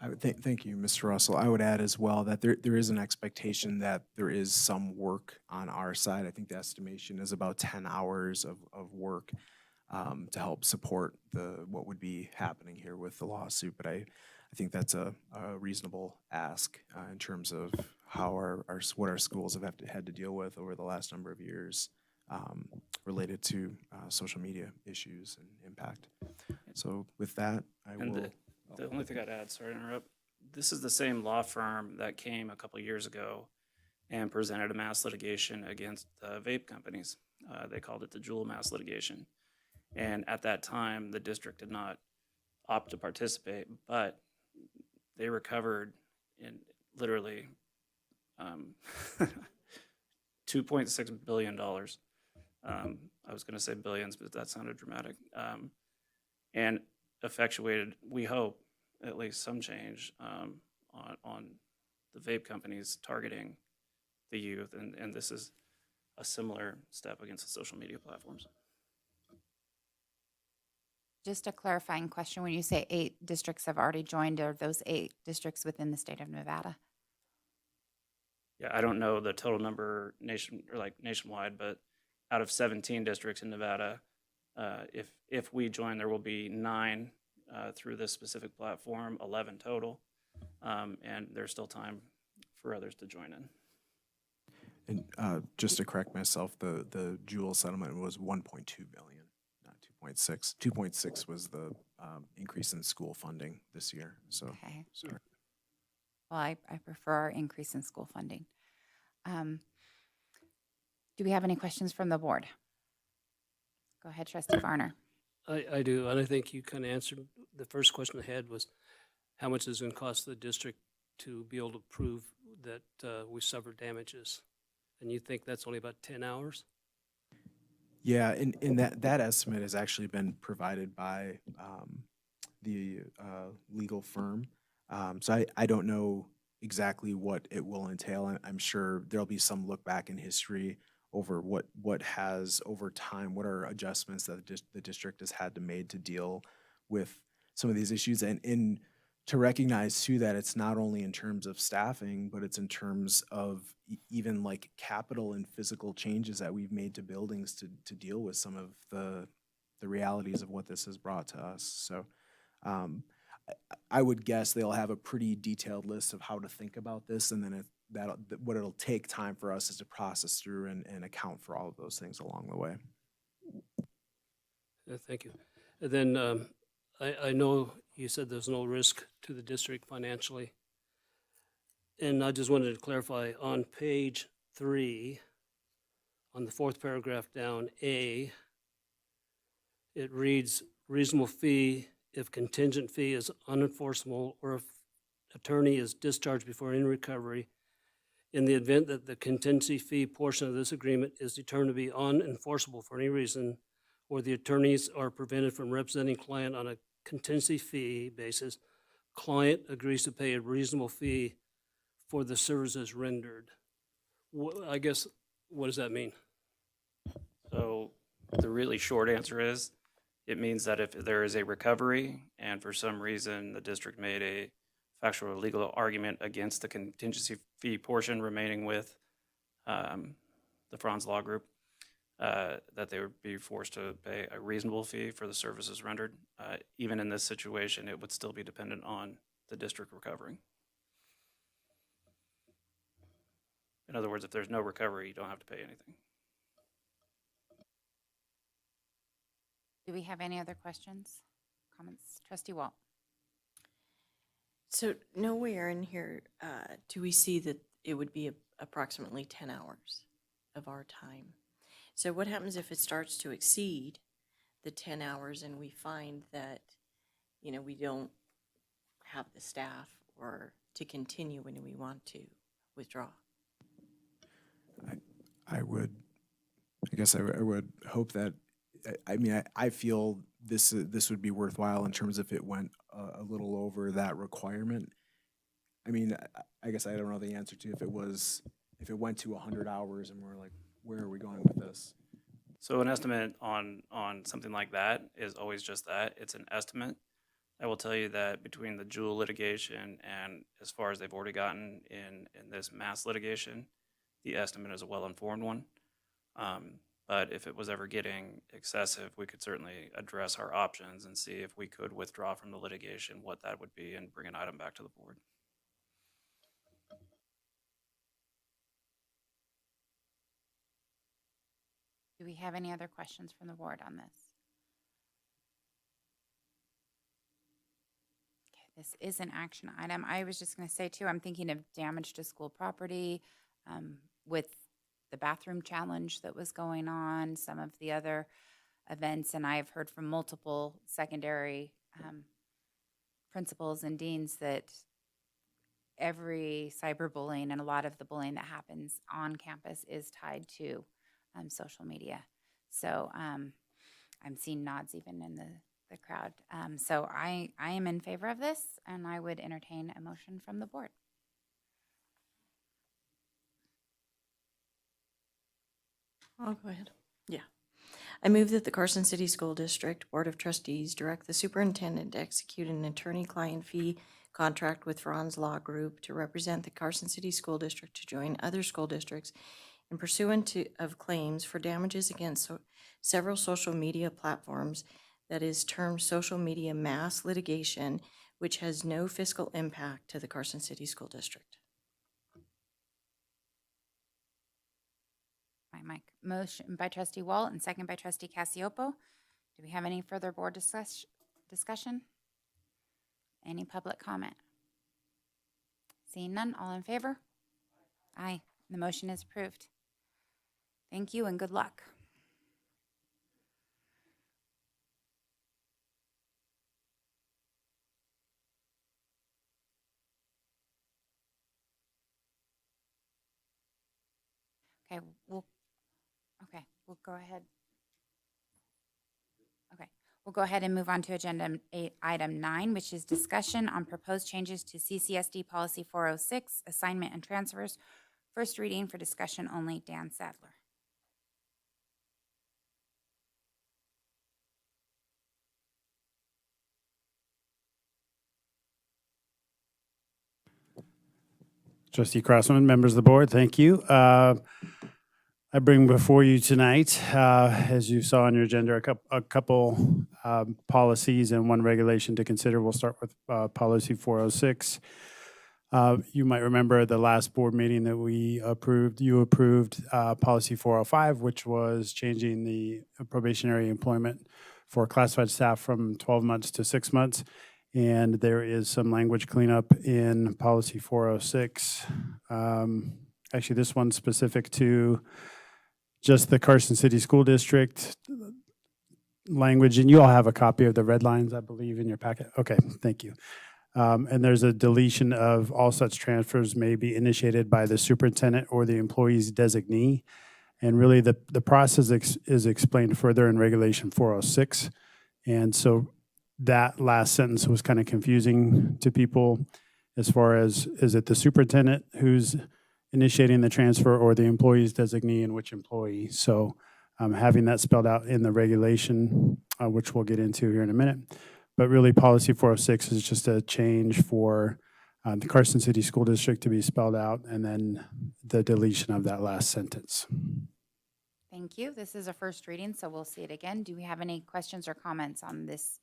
I would thank you, Mr. Russell. I would add as well that there is an expectation that there is some work on our side. I think the estimation is about 10 hours of work to help support what would be happening here with the lawsuit. But I I think that's a reasonable ask in terms of how what our schools have had to deal with over the last number of years related to social media issues and impact. So with that, I And will. the only thing I'd add, sorry to interrupt, this is the same law firm that came a couple years ago and presented a mass litigation against vape companies. They called it the Juul mass litigation. And at that time, the district did not opt to participate, but they recovered in literally $2.6 billion. I was going to say billions, but that sounded dramatic. And effectuated, we hope, at least some change on the vape companies targeting the youth. And this is a similar step against the social media platforms. Just a clarifying question, when you say 8 districts have already joined, are those 8 districts within the state of Nevada? Yeah, I don't know the total number nationwide, but out of 17 districts in Nevada, if we join, there will be 9 through this specific platform, 11 total, and there's still time for others to join in. And just to correct myself, the Juul settlement was 1.2 billion, not 2.6. 2.6 was the increase in school funding this year. So, Okay. sorry. Well, I prefer our increase in school funding. Do we have any questions from the board? Go ahead, Trustee Varner. I do, and I think you kind of answered, the first question I had was, how much is it going to cost the district to be able to prove that we suffered damages? And you think that's only about 10 hours? Yeah, and that estimate has actually been provided by the legal firm. So I don't know exactly what it will entail. I'm sure there'll be some look back in history over what has over time, what are adjustments that the district has had to made to deal with some of these issues, and to recognize too that it's not only in terms of staffing, but it's in terms of even like capital and physical changes that we've made to buildings to deal with some of the realities of what this has brought to us. So I would guess they'll have a pretty detailed list of how to think about this, and then what it'll take time for us is to process through and account for all of those things along the way. Thank you. And then I know you said there's no risk to the district financially. And I just wanted to clarify, on page 3, on the 4th paragraph down, A, it reads, reasonable fee if contingent fee is unenforceable or if attorney is discharged before any recovery. In the event that the contingency fee portion of this agreement is determined to be unenforceable for any reason, or the attorneys are prevented from representing client on a contingency fee basis, client agrees to pay a reasonable fee for the services rendered. I guess, what does that mean? So the really short answer is, it means that if there is a recovery and for some reason the district made a factual or legal argument against the contingency fee portion remaining with the Franz Law Group, that they would be forced to pay a reasonable fee for the services rendered. Even in this situation, it would still be dependent on the district recovering. In other words, if there's no recovery, you don't have to pay anything. Do we have any other questions, comments? Trustee Walt. So nowhere in here do we see that it would be approximately 10 hours of our time. So what happens if it starts to exceed the 10 hours and we find that, you know, we don't have the staff or to continue when we want to withdraw? I guess I would hope that, I mean, I feel this would be worthwhile in terms of if it went a little over that requirement. I mean, I guess I don't know the answer to if it went to 100 hours and we're like, where are we going with this? So an estimate on something like that is always just that. It's an estimate. I will tell you that between the Juul litigation and as far as they've already gotten in this mass litigation, the estimate is a well-informed one. But if it was ever getting excessive, we could certainly address our options and see if we could withdraw from the litigation, what that would be, and bring an item back to the board. Do we have any other questions from the board on this? Okay, this is an action item. I was just going to say too, I'm thinking of damage to school property with the bathroom challenge that was going on, some of the other events, and I've heard from multiple secondary principals and deans that every cyberbullying and a lot of the bullying that happens on campus is tied to social media. So I'm seeing nods even in the crowd. So I am in favor of this, and I would entertain a motion from the board. I'll go ahead. Yeah. I move that the Carson City School District Board of Trustees direct the superintendent to execute an attorney-client fee contract with Franz Law Group to represent the Carson City School District to join other school districts in pursuant of claims for damages against several social media platforms that is termed social media mass litigation, which has no fiscal impact to the Carson City School District. My motion by trustee Walt and second by trustee Cassioppo. Do we have any further board discussion? Any public comment? Seeing none, all in favor? Aye, the motion is approved. Thank you and good luck. Okay, we'll go ahead. Okay, we'll go ahead and move on to agenda item 9, which is discussion on proposed changes to CCSD policy 406, assignment and transfers. First reading for discussion only. Dan Sadler. Trustee Crossman, members of the board, thank you. I bring before you tonight, as you saw on your agenda, a couple policies and one regulation to consider. We'll start with policy 406. You might remember at the last board meeting that you approved policy 405, which was changing the probationary employment for classified staff from 12 months to 6 months. And there is some language cleanup in policy 406. Actually, this one's specific to just the Carson City School District language, and you all have a copy of the red lines, I believe, in your packet. Okay, thank you. And there's a deletion of all such transfers may be initiated by the superintendent or the employee's designee. And really the process is explained further in regulation 406. And so that last sentence was kind of confusing to people as far as, is it the superintendent who's initiating the transfer or the employee's designee and which employee? So having that spelled out in the regulation, which we'll get into here in a minute. But really policy 406 is just a change for the Carson City School District to be spelled out and then the deletion of that last sentence. Thank you. This is a first reading, so we'll see it again. Do we have any questions or comments on this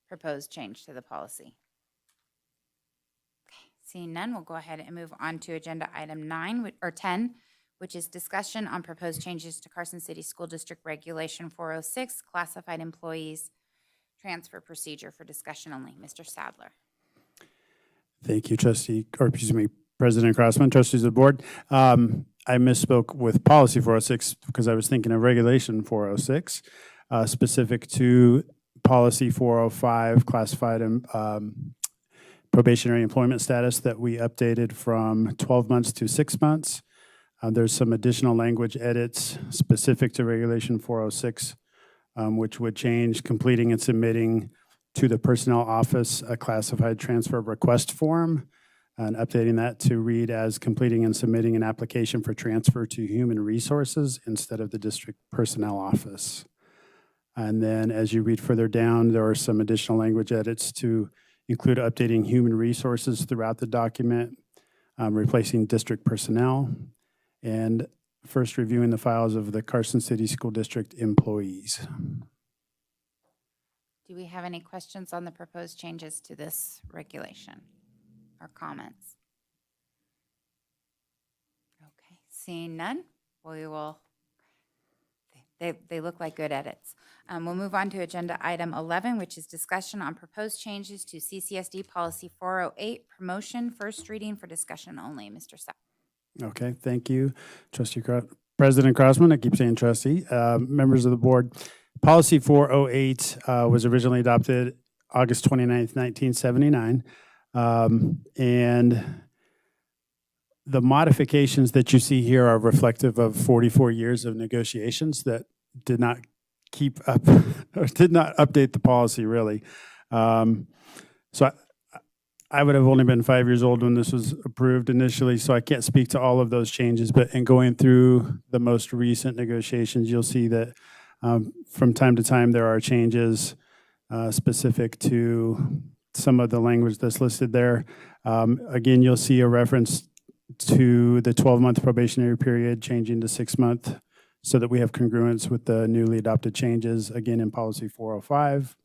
proposed change to the policy? Okay, seeing none, we'll go ahead and move on to agenda item 10, which is discussion on proposed changes to Carson City School District Regulation 406, classified employees transfer procedure, for discussion only. Mr. Sadler. Thank you, President Crossman, trustees of the board. I misspoke with policy 406 because I was thinking of regulation 406, specific to policy 405, classified probationary employment status that we updated from 12 months to 6 months. There's some additional language edits specific to regulation 406, which would change completing and submitting to the personnel office a classified transfer request form, and updating that to read as completing and submitting an application for transfer to human resources instead of the district personnel office. And then as you read further down, there are some additional language edits to include updating human resources throughout the document, replacing district personnel. And first reviewing the files of the Carson City School District employees. Do we have any questions on the proposed changes to this regulation or comments? Okay, seeing none, we will, they look like good edits. We'll move on to agenda item 11, which is discussion on proposed changes to CCSD policy 408, promotion, first reading for discussion only. Mr. Sapp. Okay, thank you, President Crossman. I keep saying trustee. Members of the board, policy 408 was originally adopted August 29th, 1979. And the modifications that you see here are reflective of 44 years of negotiations that did not keep up or did not update the policy really. So I would have only been 5 years old when this was approved initially, so I can't speak to all of those changes. But in going through the most recent negotiations, you'll see that from time to time there are changes specific to some of the language that's listed there. Again, you'll see a reference to the 12-month probationary period changing to 6-month so that we have congruence with the newly adopted changes, again, in policy 405.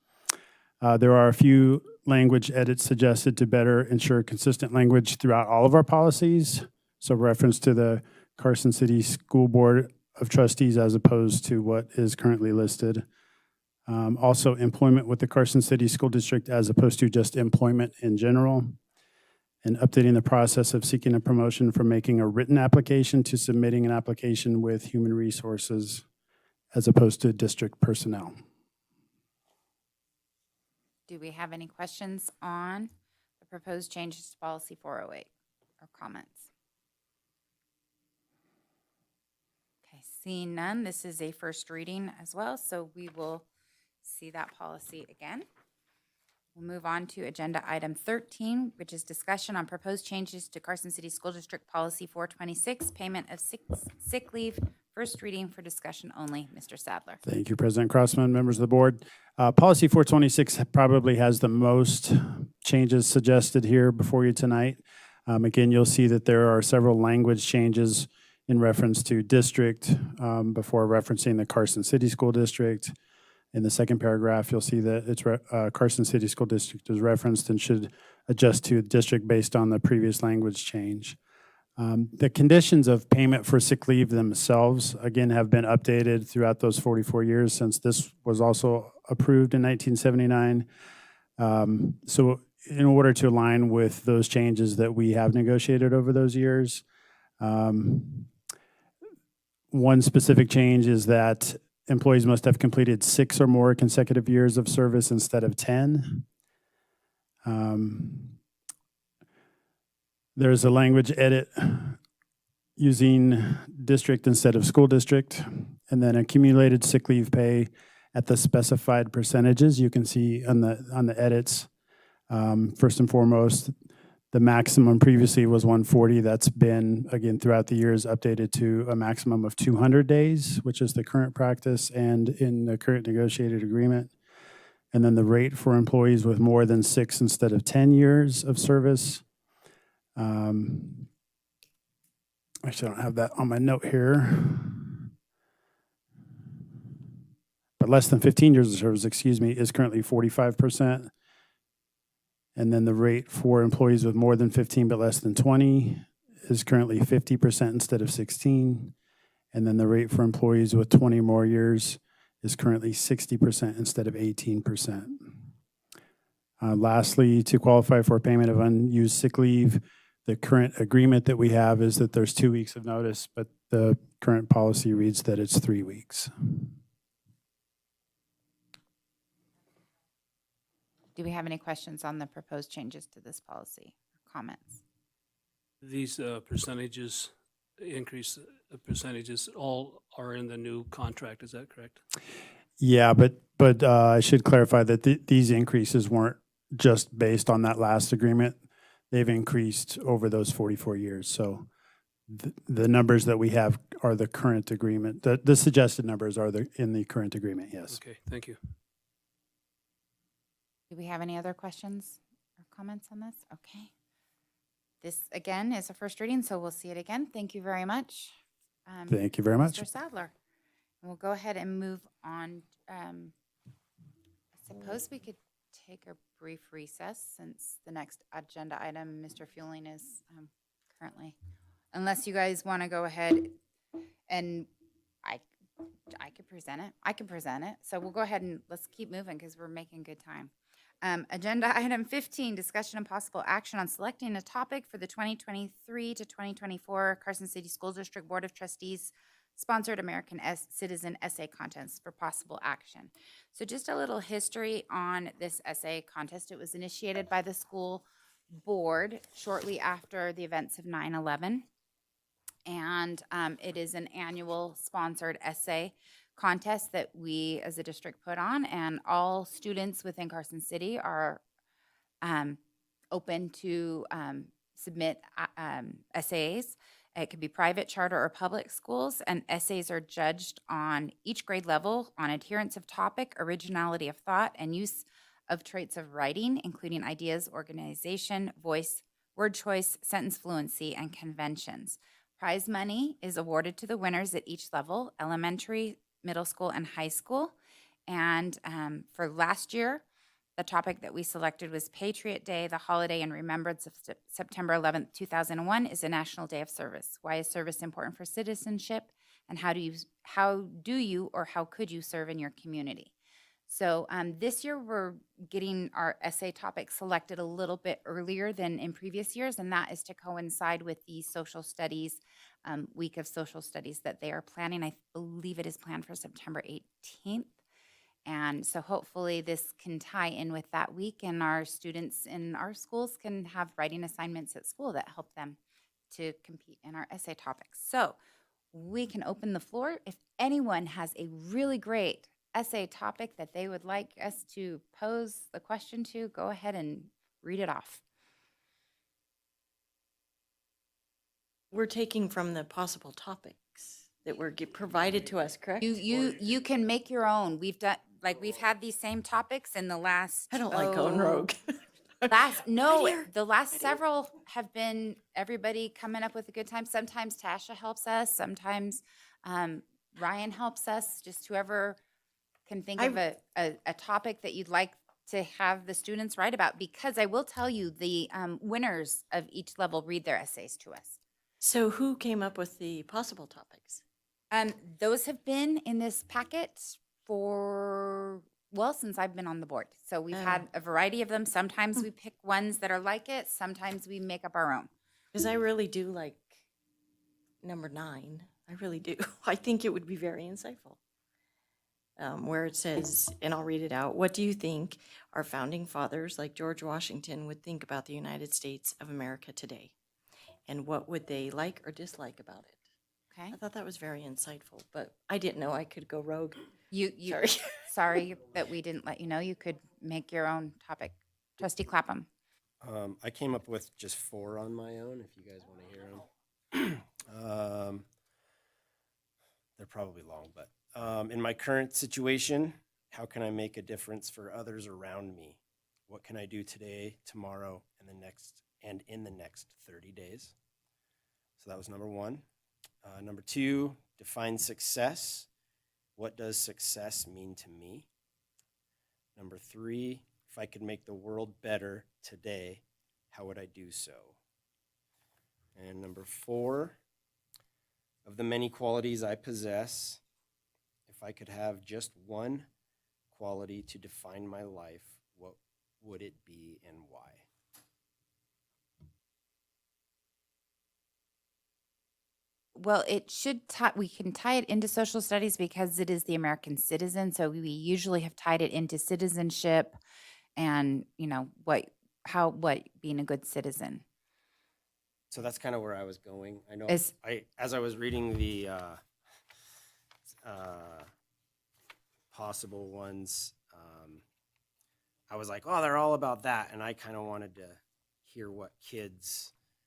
There are a few language edits suggested to better ensure consistent language throughout all of our policies. So reference to the Carson City School Board of Trustees as opposed to what is currently listed. Also employment with the Carson City School District as opposed to just employment in general. And updating the process of seeking a promotion from making a written application to submitting an application with human resources as opposed to district personnel. Do we have any questions on the proposed changes to policy 408 or comments? Okay, seeing none, this is a first reading as well, so we will see that policy again. We'll move on to agenda item 13, which is discussion on proposed changes to Carson City School District Policy 426, payment of sick leave, first reading for discussion only. Mr. Sadler. Thank you, President Crossman, members of the board. Policy 426 probably has the most changes suggested here before you tonight. Again, you'll see that there are several language changes in reference to district before referencing the Carson City School District. In the second paragraph, you'll see that it's Carson City School District is referenced and should adjust to district based on the previous language change. The conditions of payment for sick leave themselves, again, have been updated throughout those 44 years since this was also approved in 1979. So in order to align with those changes that we have negotiated over those years, one specific change is that employees must have completed 6 or more consecutive years of service instead of 10. There's a language edit using district instead of school district, and then accumulated sick leave pay at the specified percentages. You can see on the edits, first and foremost, the maximum previously was 140. That's been, again, throughout the years updated to a maximum of 200 days, which is the current practice and in the current negotiated agreement. And then the rate for employees with more than 6 instead of 10 years of service. Actually, I don't have that on my note here. But less than 15 years of service, is currently 45%. And then the rate for employees with more than 15 but less than 20 is currently 50% instead of 16. And then the rate for employees with 20 more years is currently 60% instead of 18%. Lastly, to qualify for payment of unused sick leave, the current agreement that we have is that there's 2 weeks of notice, but the current policy reads that it's 3 weeks. Do we have any questions on the proposed changes to this policy or comments? These percentages, increase percentages, all are in the new contract, is that correct? Yeah, but I should clarify that these increases weren't just based on that last agreement. They've increased over those 44 years. So the numbers that we have are the current agreement. The suggested numbers are in the current agreement, yes. Okay, thank you. Do we have any other questions or comments on this? Okay. This, again, is a first reading, so we'll see it again. Thank you very much Thank you very much. Mr. Sadler. And we'll go ahead and move on. I suppose we could take a brief recess since the next agenda item, Mr. Fueling, is currently, unless you guys want to go ahead and I could present it. I can present it. So we'll go ahead and let's keep moving because we're making good time. Agenda item 15, discussion and possible action on selecting a topic for the 2023 to 2024 Carson City School District Board of Trustees sponsored American Citizen Essay Contest for possible action. So just a little history on this essay contest. It was initiated by the school board shortly after the events of 9/11. And it is an annual sponsored essay contest that we as a district put on, and all students within Carson City are open to submit essays. It could be private, charter, or public schools, and essays are judged on each grade level on adherence of topic, originality of thought, and use of traits of writing, including ideas, organization, voice, word choice, sentence fluency, and conventions. Prize money is awarded to the winners at each level, elementary, middle school, and high school. And for last year, the topic that we selected was Patriot Day, the holiday in remembrance of September 11th, 2001 is a national day of service. Why is service important for citizenship? And how do you or how could you serve in your community? So this year we're getting our essay topic selected a little bit earlier than in previous years, and that is to coincide with the social studies, week of social studies that they are planning. I believe it is planned for September 18th. And so hopefully this can tie in with that week, and our students in our schools can have writing assignments at school that help them to compete in our essay topics. So we can open the floor. If anyone has a really great essay topic that they would like us to pose the question to, go ahead and read it off. We're taking from the possible topics that were provided to us, correct? You can make your own. We've had these same topics in the last. I don't like going rogue. The last several have been everybody coming up with a good time. Sometimes Tasha helps us. Sometimes Ryan helps us. Just whoever can think of a topic that you'd like to have the students write about, because I will tell you the winners of each level read their essays to us. So who came up with the possible topics? Those have been in this packet since I've been on the board. So we've had a variety of them. Sometimes we pick ones that are like it. Sometimes we make up our own. Because I really do like number 9. I really do. I think it would be very insightful. Where it says, and I'll read it out, what do you think our founding fathers like George Washington would think about the United States of America today? And what would they like or dislike about it? Okay. I thought that was very insightful, but I didn't know I could go rogue. Sorry. Sorry that we didn't let you know. You could make your own topic. Trustee Clapham. I came up with just 4 on my own, if you guys want to hear them. They're probably long, but in my current situation, how can I make a difference for others around me? What can I do today, tomorrow, and in the next 30 days? So that was number 1. Number 2, define success. What does success mean to me? Number 3, if I could make the world better today, how would I do so? And number 4, of the many qualities I possess, if I could have just one quality to define my life, what would it be and why? Well, it should we can tie it into social studies because it is the American citizen. So we usually have tied it into citizenship and, what being a good citizen. So that's kind of where I was going. I know As I was reading the possible ones, I was like, oh, they're all about that. And I kind of wanted to hear what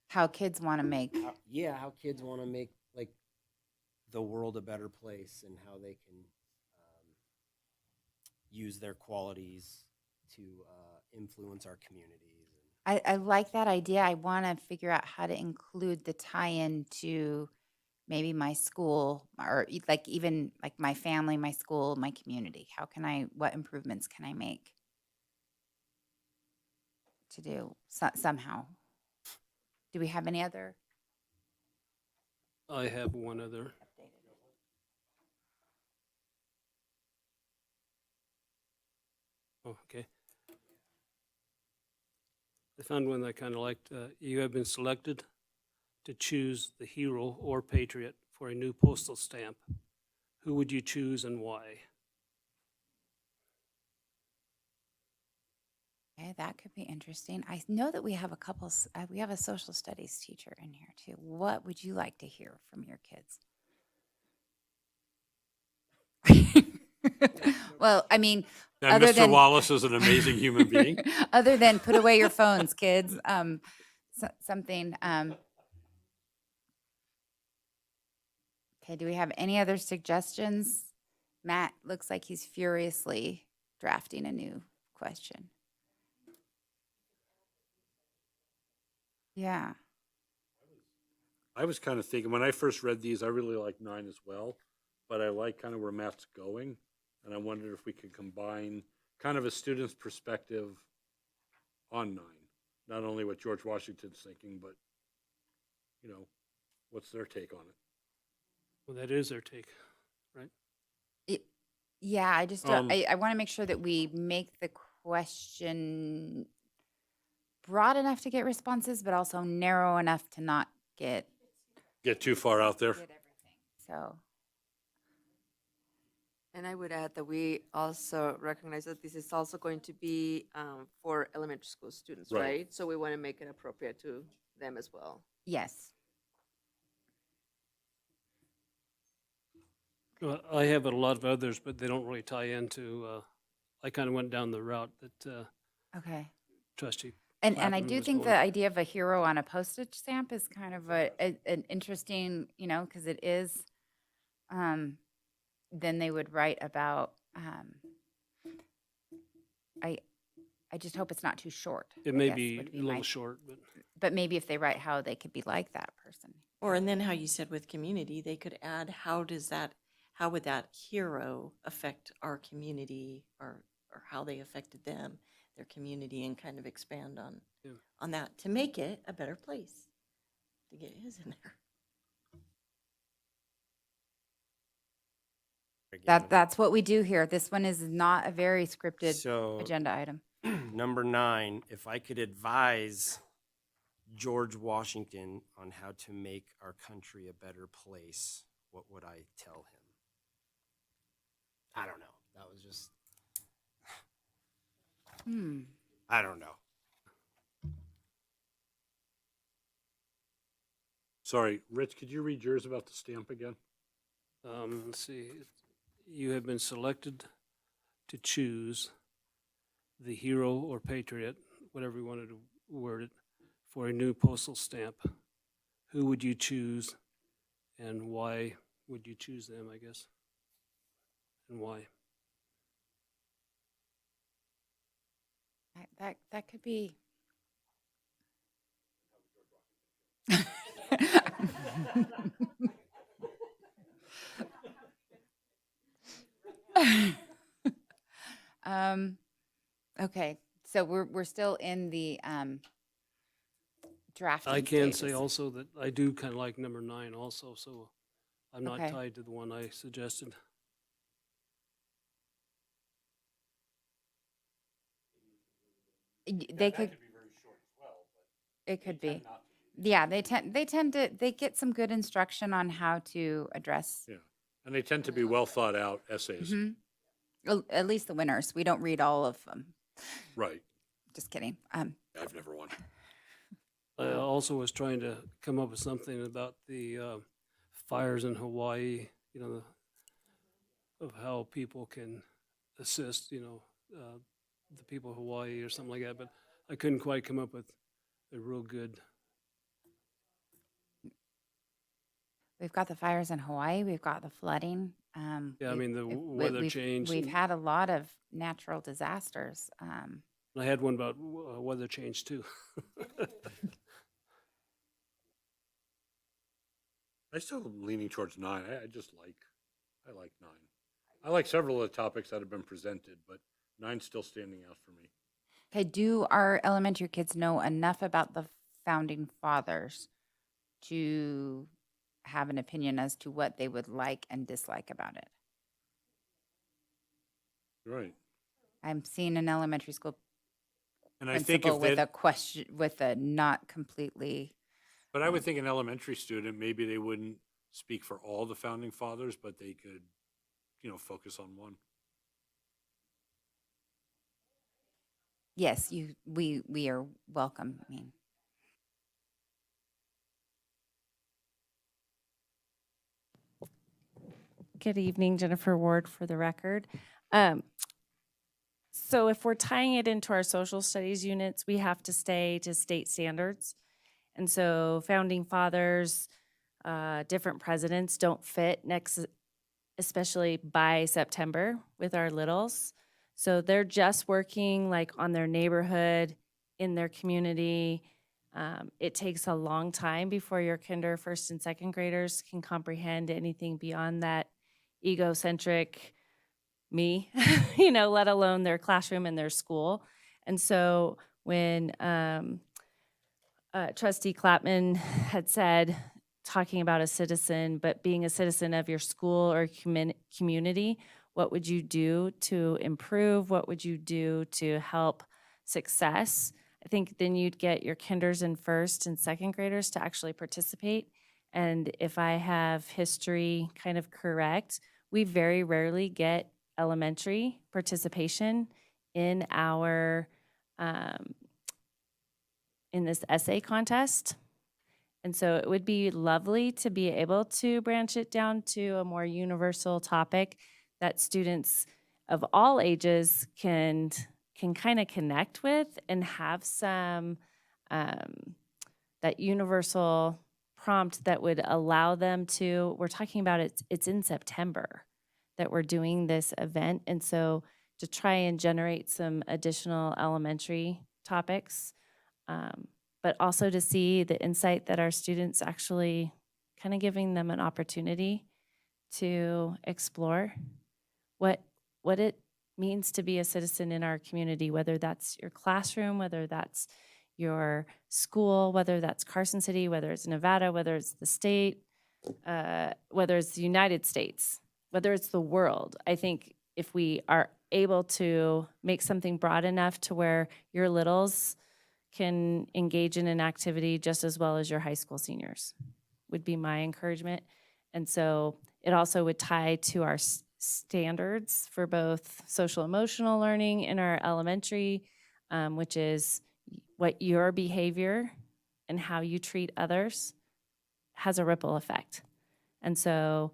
how kids want to make. How kids want to make like the world a better place and how they can use their qualities to influence our communities. I like that idea. I want to figure out how to include the tie-in to maybe my school or like even like my family, my school, my community? What improvements can I make to do somehow? Do we have any other? I have one other. Oh, okay. I found one that I kind of liked. You have been selected to choose the hero or patriot for a new postal stamp. Who would you choose and why? Okay, that could be interesting. I know that we have we have a social studies teacher in here too. What would you like to hear from your kids? Well, I mean, And other Mr. than Wallace is an amazing human being. other than put away your phones, kids. Something. Okay, do we have any other suggestions? Matt looks like he's furiously drafting a new question. Yeah. I was kind of thinking, when I first read these, I really like 9 as well, but I like kind of where Matt's going. And I wondered if we could combine kind of a student's perspective on 9, not only what George Washington's thinking, but, you know, what's their take on it? Well, that is their take, right? Yeah, I just I want to make sure that we make the question broad enough to get responses, but also narrow enough to not get Too far out there? everything. So, And I would add that we also recognize that this is also going to be for elementary school students, Right. right? So we want to make it appropriate to them as well. yes. Well, I have a lot of others, but they don't really tie into, I kind of went down the route that Okay. trustee. And I Blackman do was think the going. idea of a hero on a postage stamp is kind of an interesting, because it is, then they would write about, I just hope it's not too short. It I may guess, be would a little my- short, But maybe if they write how they could be like that person. Or, and then how you said with community, they could add, how would that hero affect our community or how they affected them, their community, and kind of expand Yeah. on that to make it a better place to get his in there. That's what we do here. This one is not a very scripted So, agenda item. number 9, if I could advise George Washington on how to make our country a better place, what would I tell him? I don't know. That was just, I don't know. Sorry, Rich, could you read yours about the stamp again? let's see. You have been selected to choose the hero or patriot, whatever you wanted to word it, for a new postal stamp. Who would you choose and why would you choose them, I guess? And why? That could be. Okay, so we're still in the drafting I can say stages. also that I do kind of like number 9 also, so I'm not Okay. tied to the one I suggested. They could. It could be. Yeah, they tend to, they get some good instruction on how to address, Yeah. And they tend to be well thought out essays. at least the winners. We don't read all of them. Right. Just kidding. I've never won. I also was trying to come up with something about the fires in Hawaii, of how people can assist, the people of Hawaii or something like that, but I couldn't quite come up with a real good. We've got the fires in Hawaii. We've got the flooding. Yeah, I mean, the weather change. We've had a lot of natural disasters. I had one about weather change too. I still am leaning towards 9. I like 9. I like several of the topics that have been presented, but 9's still standing out for me. Okay, do our elementary kids know enough about the founding fathers to have an opinion as to what they would like and dislike about it? Right. I'm seeing an elementary school And I think principal if with they, a question, with a not completely, but I would think an elementary student, maybe they wouldn't speak for all the founding fathers, but they could, focus on one. yes, we are welcome. I mean, Good evening, Jennifer Ward for the record. So if we're tying it into our social studies units, we have to stay to state standards. And so founding fathers, different presidents don't fit next, especially by September with our littles. So they're just working like on their neighborhood, in their community. It takes a long time before your kinder, first and second graders can comprehend anything beyond that egocentric me, let alone their classroom and their school. And so when Trustee Clapman had said, talking about a citizen, but being a citizen of your school or community, what would you do to improve? What would you do to help success? I think then you'd get your kinders and first and second graders to actually participate. And if I have history kind of correct, we very rarely get elementary participation in our in this essay contest. And so it would be lovely to be able to branch it down to a more universal topic that students of all ages can kind of connect with and have some that universal prompt that would allow them to, we're talking about it's in September that we're doing this event. And so to try and generate some additional elementary topics, but also to see the insight that our students actually kind of giving them an opportunity to explore what it means to be a citizen in our community, whether that's your classroom, whether that's your school, whether that's Carson City, whether it's Nevada, whether it's the state, whether it's the United States, whether it's the world. I think if we are able to make something broad enough to where your littles can engage in an activity just as well as your high school seniors would be my encouragement. And so it also would tie to our standards for both social emotional learning in our elementary, which is what your behavior and how you treat others has a ripple effect. And so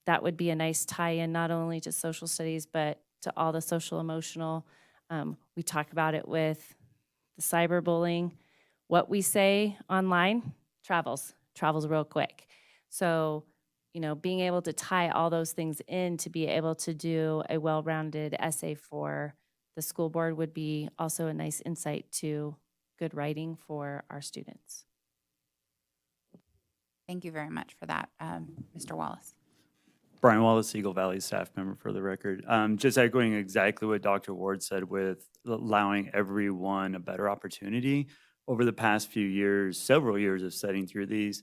that would be a nice tie-in not only to social studies, but to all the social emotional. We talk about it with the cyberbullying. What we say online travels real quick. So, being able to tie all those things in to be able to do a well-rounded essay for the school board would be also a nice insight to good writing for our students. thank you very much for that, Mr. Wallace. Brian Wallace, Eagle Valley staff member for the record. Just echoing exactly what Dr. Ward said with allowing everyone a better opportunity. Over the past few years, several years of studying through these,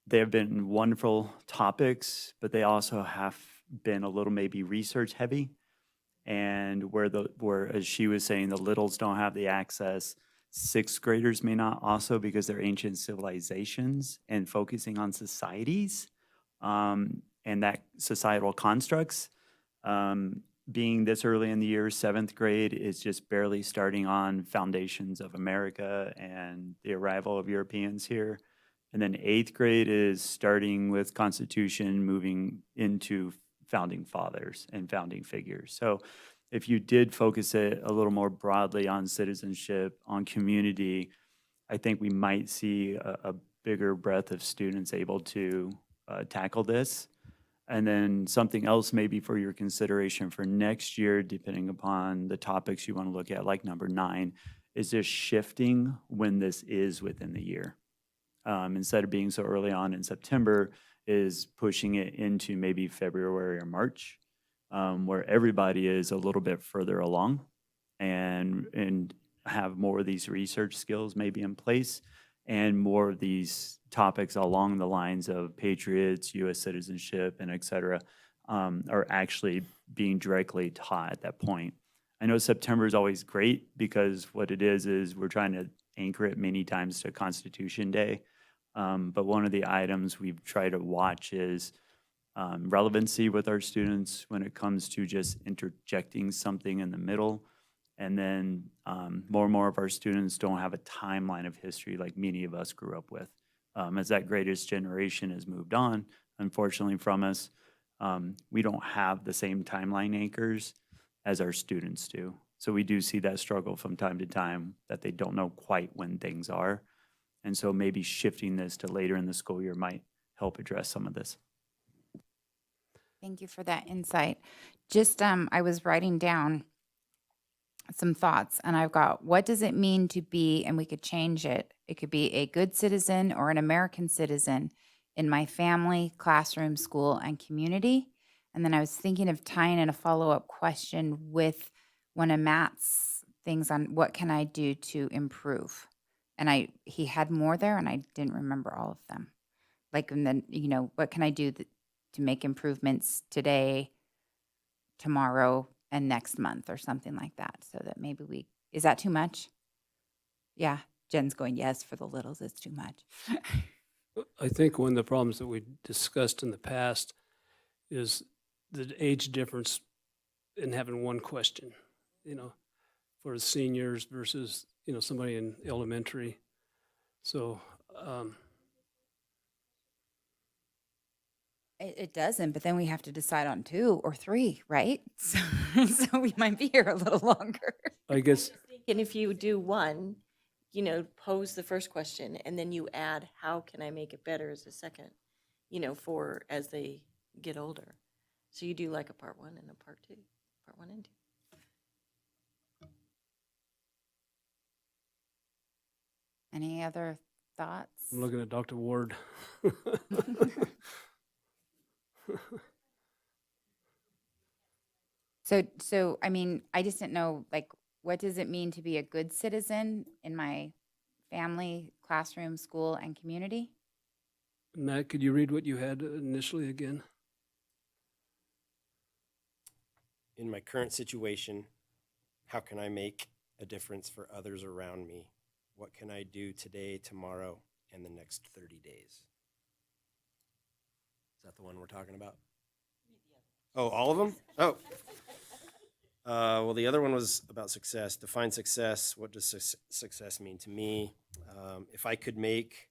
they have been wonderful topics, but they also have been a little maybe research heavy. And where, as she was saying, the littles don't have the access, sixth graders may not also because they're ancient civilizations and focusing on societies. And that societal constructs. Being this early in the year, seventh grade is just barely starting on foundations of America and the arrival of Europeans here. And then eighth grade is starting with Constitution, moving into founding fathers and founding figures. So if you did focus it a little more broadly on citizenship, on community, I think we might see a bigger breadth of students able to tackle this. And then something else maybe for your consideration for next year, depending upon the topics you want to look at, like number 9, is this shifting when this is within the year? instead of being so early on in September, is pushing it into maybe February or March, where everybody is a little bit further along and have more of these research skills maybe in place and more of these topics along the lines of patriots, U.S. citizenship, and et cetera, are actually being directly taught at that point. I know September is always great because what it is we're trying to anchor it many times to Constitution Day. But one of the items we've tried to watch is relevancy with our students when it comes to just interjecting something in the middle. And then more and more of our students don't have a timeline of history like many of us grew up with. As that greatest generation has moved on, unfortunately from us, we don't have the same timeline anchors as our students do. So we do see that struggle from time to time that they don't know quite when things are. And so maybe shifting this to later in the school year might help address some of this. Thank you for that insight. Just, I was writing down some thoughts and I've got, what does it mean to be, and we could change it. It could be a good citizen or an American citizen in my family, classroom, school, and community. And then I was thinking of tying in a follow-up question with one of Matt's things on what can I do to improve? And he had more there and I didn't remember all of them. Like, and then, what can I do to make improvements today, tomorrow, and next month or something like that, so that maybe is that too much? Yeah, Jen's going, yes, for the littles, it's too much. I think one of the problems that we discussed in the past is the age difference in having one question, for seniors versus, somebody in elementary. So, It doesn't, but then we have to decide on 2 or 3, right? So we might be here a little longer. I guess, And if you do one, pose the first question, and then you add, how can I make it better as a second, for as they get older. So you do like a part 1 and a part 2, part 1 and 2. Any other thoughts? I'm looking at Dr. Ward. So, I mean, I just didn't know, like, what does it mean to be a good citizen in my family, classroom, school, and community? Matt, could you read what you had initially again? In my current situation, how can I make a difference for others around me? What can I do today, tomorrow, and the next 30 days? Is that the one we're talking about? Oh, all of them? Oh. Well, the other one was about success. Define success. What does success mean to me? If I could make,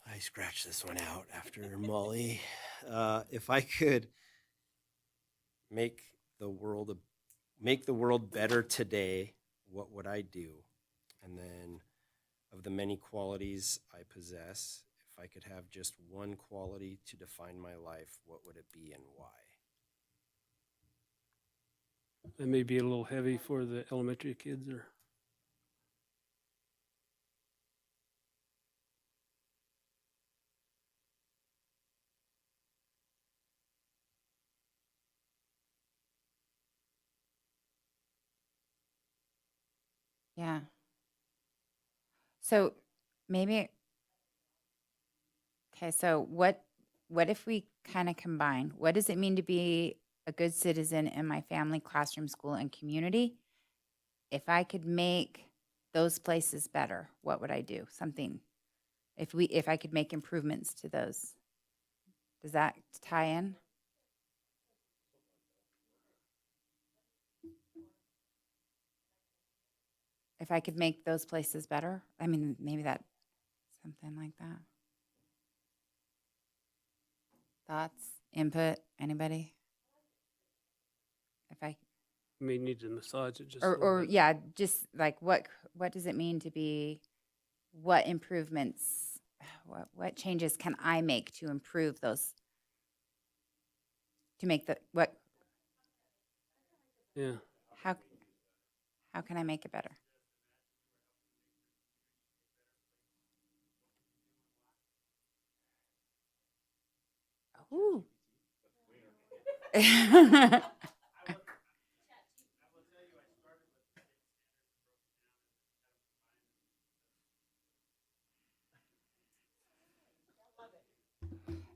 I scratched this one out after Molly. If I could make the world better today, what would I do? And then, of the many qualities I possess, if I could have just one quality to define my life, what would it be and why? That may be a little heavy for the elementary kids or. Yeah. So maybe, okay, so what if we kind of combine? What does it mean to be a good citizen in my family, classroom, school, and community? If I could make those places better, what would I do? Something. If I could make improvements to those. Does that tie in? If I could make those places better? I mean, maybe that, something like that. Thoughts, input, anybody? If I, May need to massage it just a or, little or bit. yeah, just like what does it mean to be, what improvements, what changes can I make to improve those? To make the, Yeah. how can I make it better? Ooh.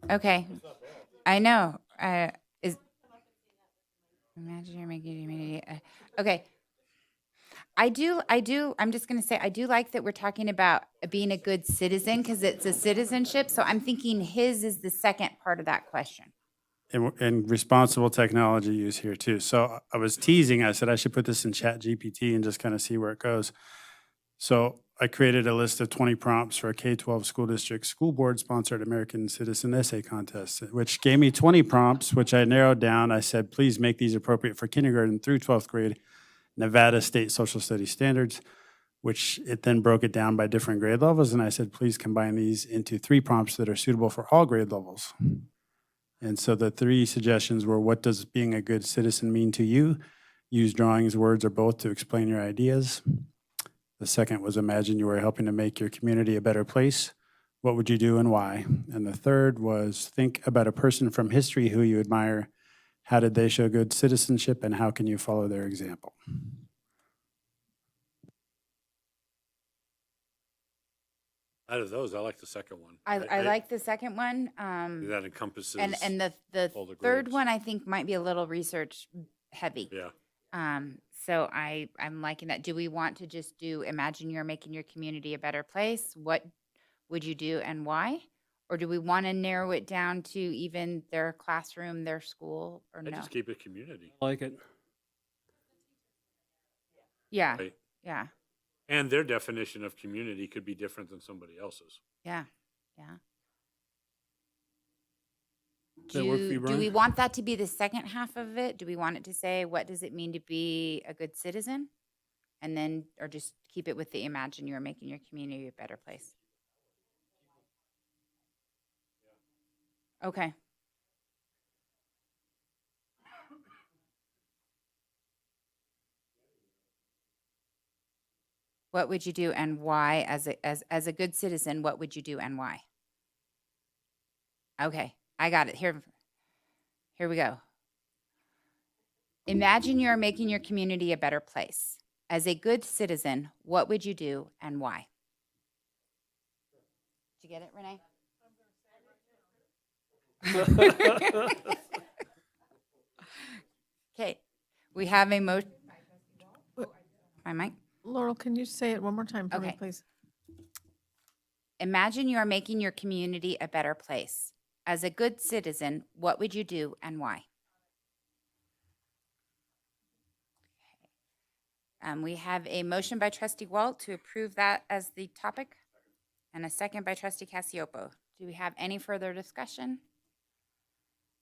Okay, I know. Is imagine you're making your community. Okay, I'm just gonna say I do like that we're talking about being a good citizen because it's a citizenship. So I'm thinking his is the second part of that question. And responsible technology use here too. So I was teasing, I said I should put this in Chat GPT and just kind of see where it goes. So I created a list of 20 prompts for a K-12 school district school board sponsored American Citizen Essay Contest, which gave me 20 prompts, which I narrowed down. I said, please make these appropriate for kindergarten through 12th grade Nevada State Social Studies standards, which it then broke it down by different grade levels. And I said, please combine these into 3 prompts that are suitable for all grade levels. And so the 3 suggestions were, what does being a good citizen mean to you? Use drawings, words, or both to explain your ideas. The second was, imagine you were helping to make your community a better place. What would you do and why? And the third was, think about a person from history who you admire. How did they show good citizenship, and how can you follow their example? Out of those, I like the second one. I like the second one. That encompasses. And the all the third grades. one I think might be a little research heavy. Yeah. So I'm liking that. Do we want to just do imagine you're making your community a better place? What would you do and why? Or do we want to narrow it down to even their classroom, their school, or I no? just keep it community. Like it. Yeah, Right. yeah, And their definition of community could be different than somebody else's. yeah, yeah. Does that work for you, Do we Brian? want that to be the second half of it? Do we want it to say, what does it mean to be a good citizen? And then, or just keep it with the imagine you're making your community a better place? Okay. What would you do and why as a good citizen, what would you do and why? Okay, I got it. Here we go. Imagine you're making your community a better place. As a good citizen, what would you do and why? Did you get it, Renee? Okay, we have a motion. My mic. Laurel, can you say it one more time for me, Okay. please? Imagine you are making your community a better place. As a good citizen, what would you do and why? We have a motion by trustee Walt to approve that as the topic and a second by trustee Casiopo. Do we have any further discussion?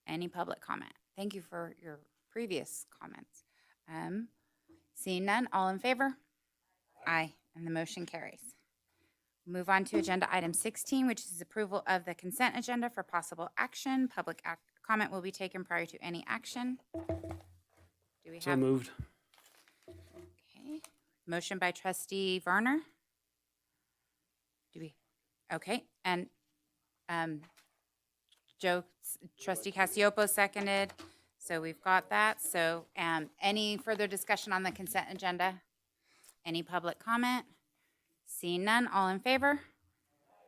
Any public comment? Thank you for your previous comments. Seeing none, all in favor? Aye, and the motion carries. Move on to agenda item 16, which is approval of the consent agenda for possible action. Public comment will be taken prior to any action. Do we So have? moved. Okay. Motion by trustee Varner. Do we? Okay, and trustee Casiopo seconded. So we've got that. So any further discussion on the consent agenda? Any public comment? Seeing none, all in favor?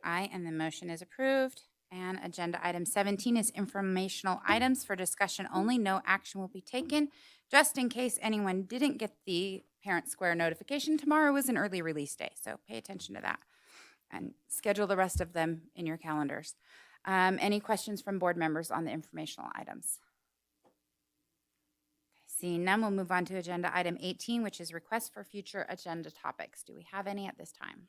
Aye, and the motion is approved. And agenda item 17 is informational items for discussion only. No action will be taken. Just in case anyone didn't get the Parent Square notification, tomorrow is an early release day, so pay attention to that. And schedule the rest of them in your calendars. Any questions from board members on the informational items? Seeing none, we'll move on to agenda item 18, which is request for future agenda topics. Do we have any at this time?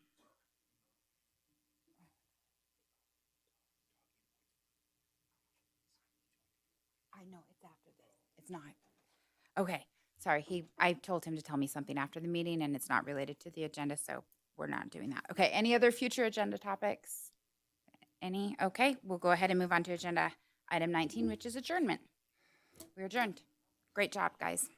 I know, it's after this. It's not. Okay, sorry. I told him to tell me something after the meeting, and it's not related to the agenda, so we're not doing that. Okay, any other future agenda topics? Any? Okay, we'll go ahead and move on to agenda item 19, which is adjournment. We're adjourned. Great job, guys.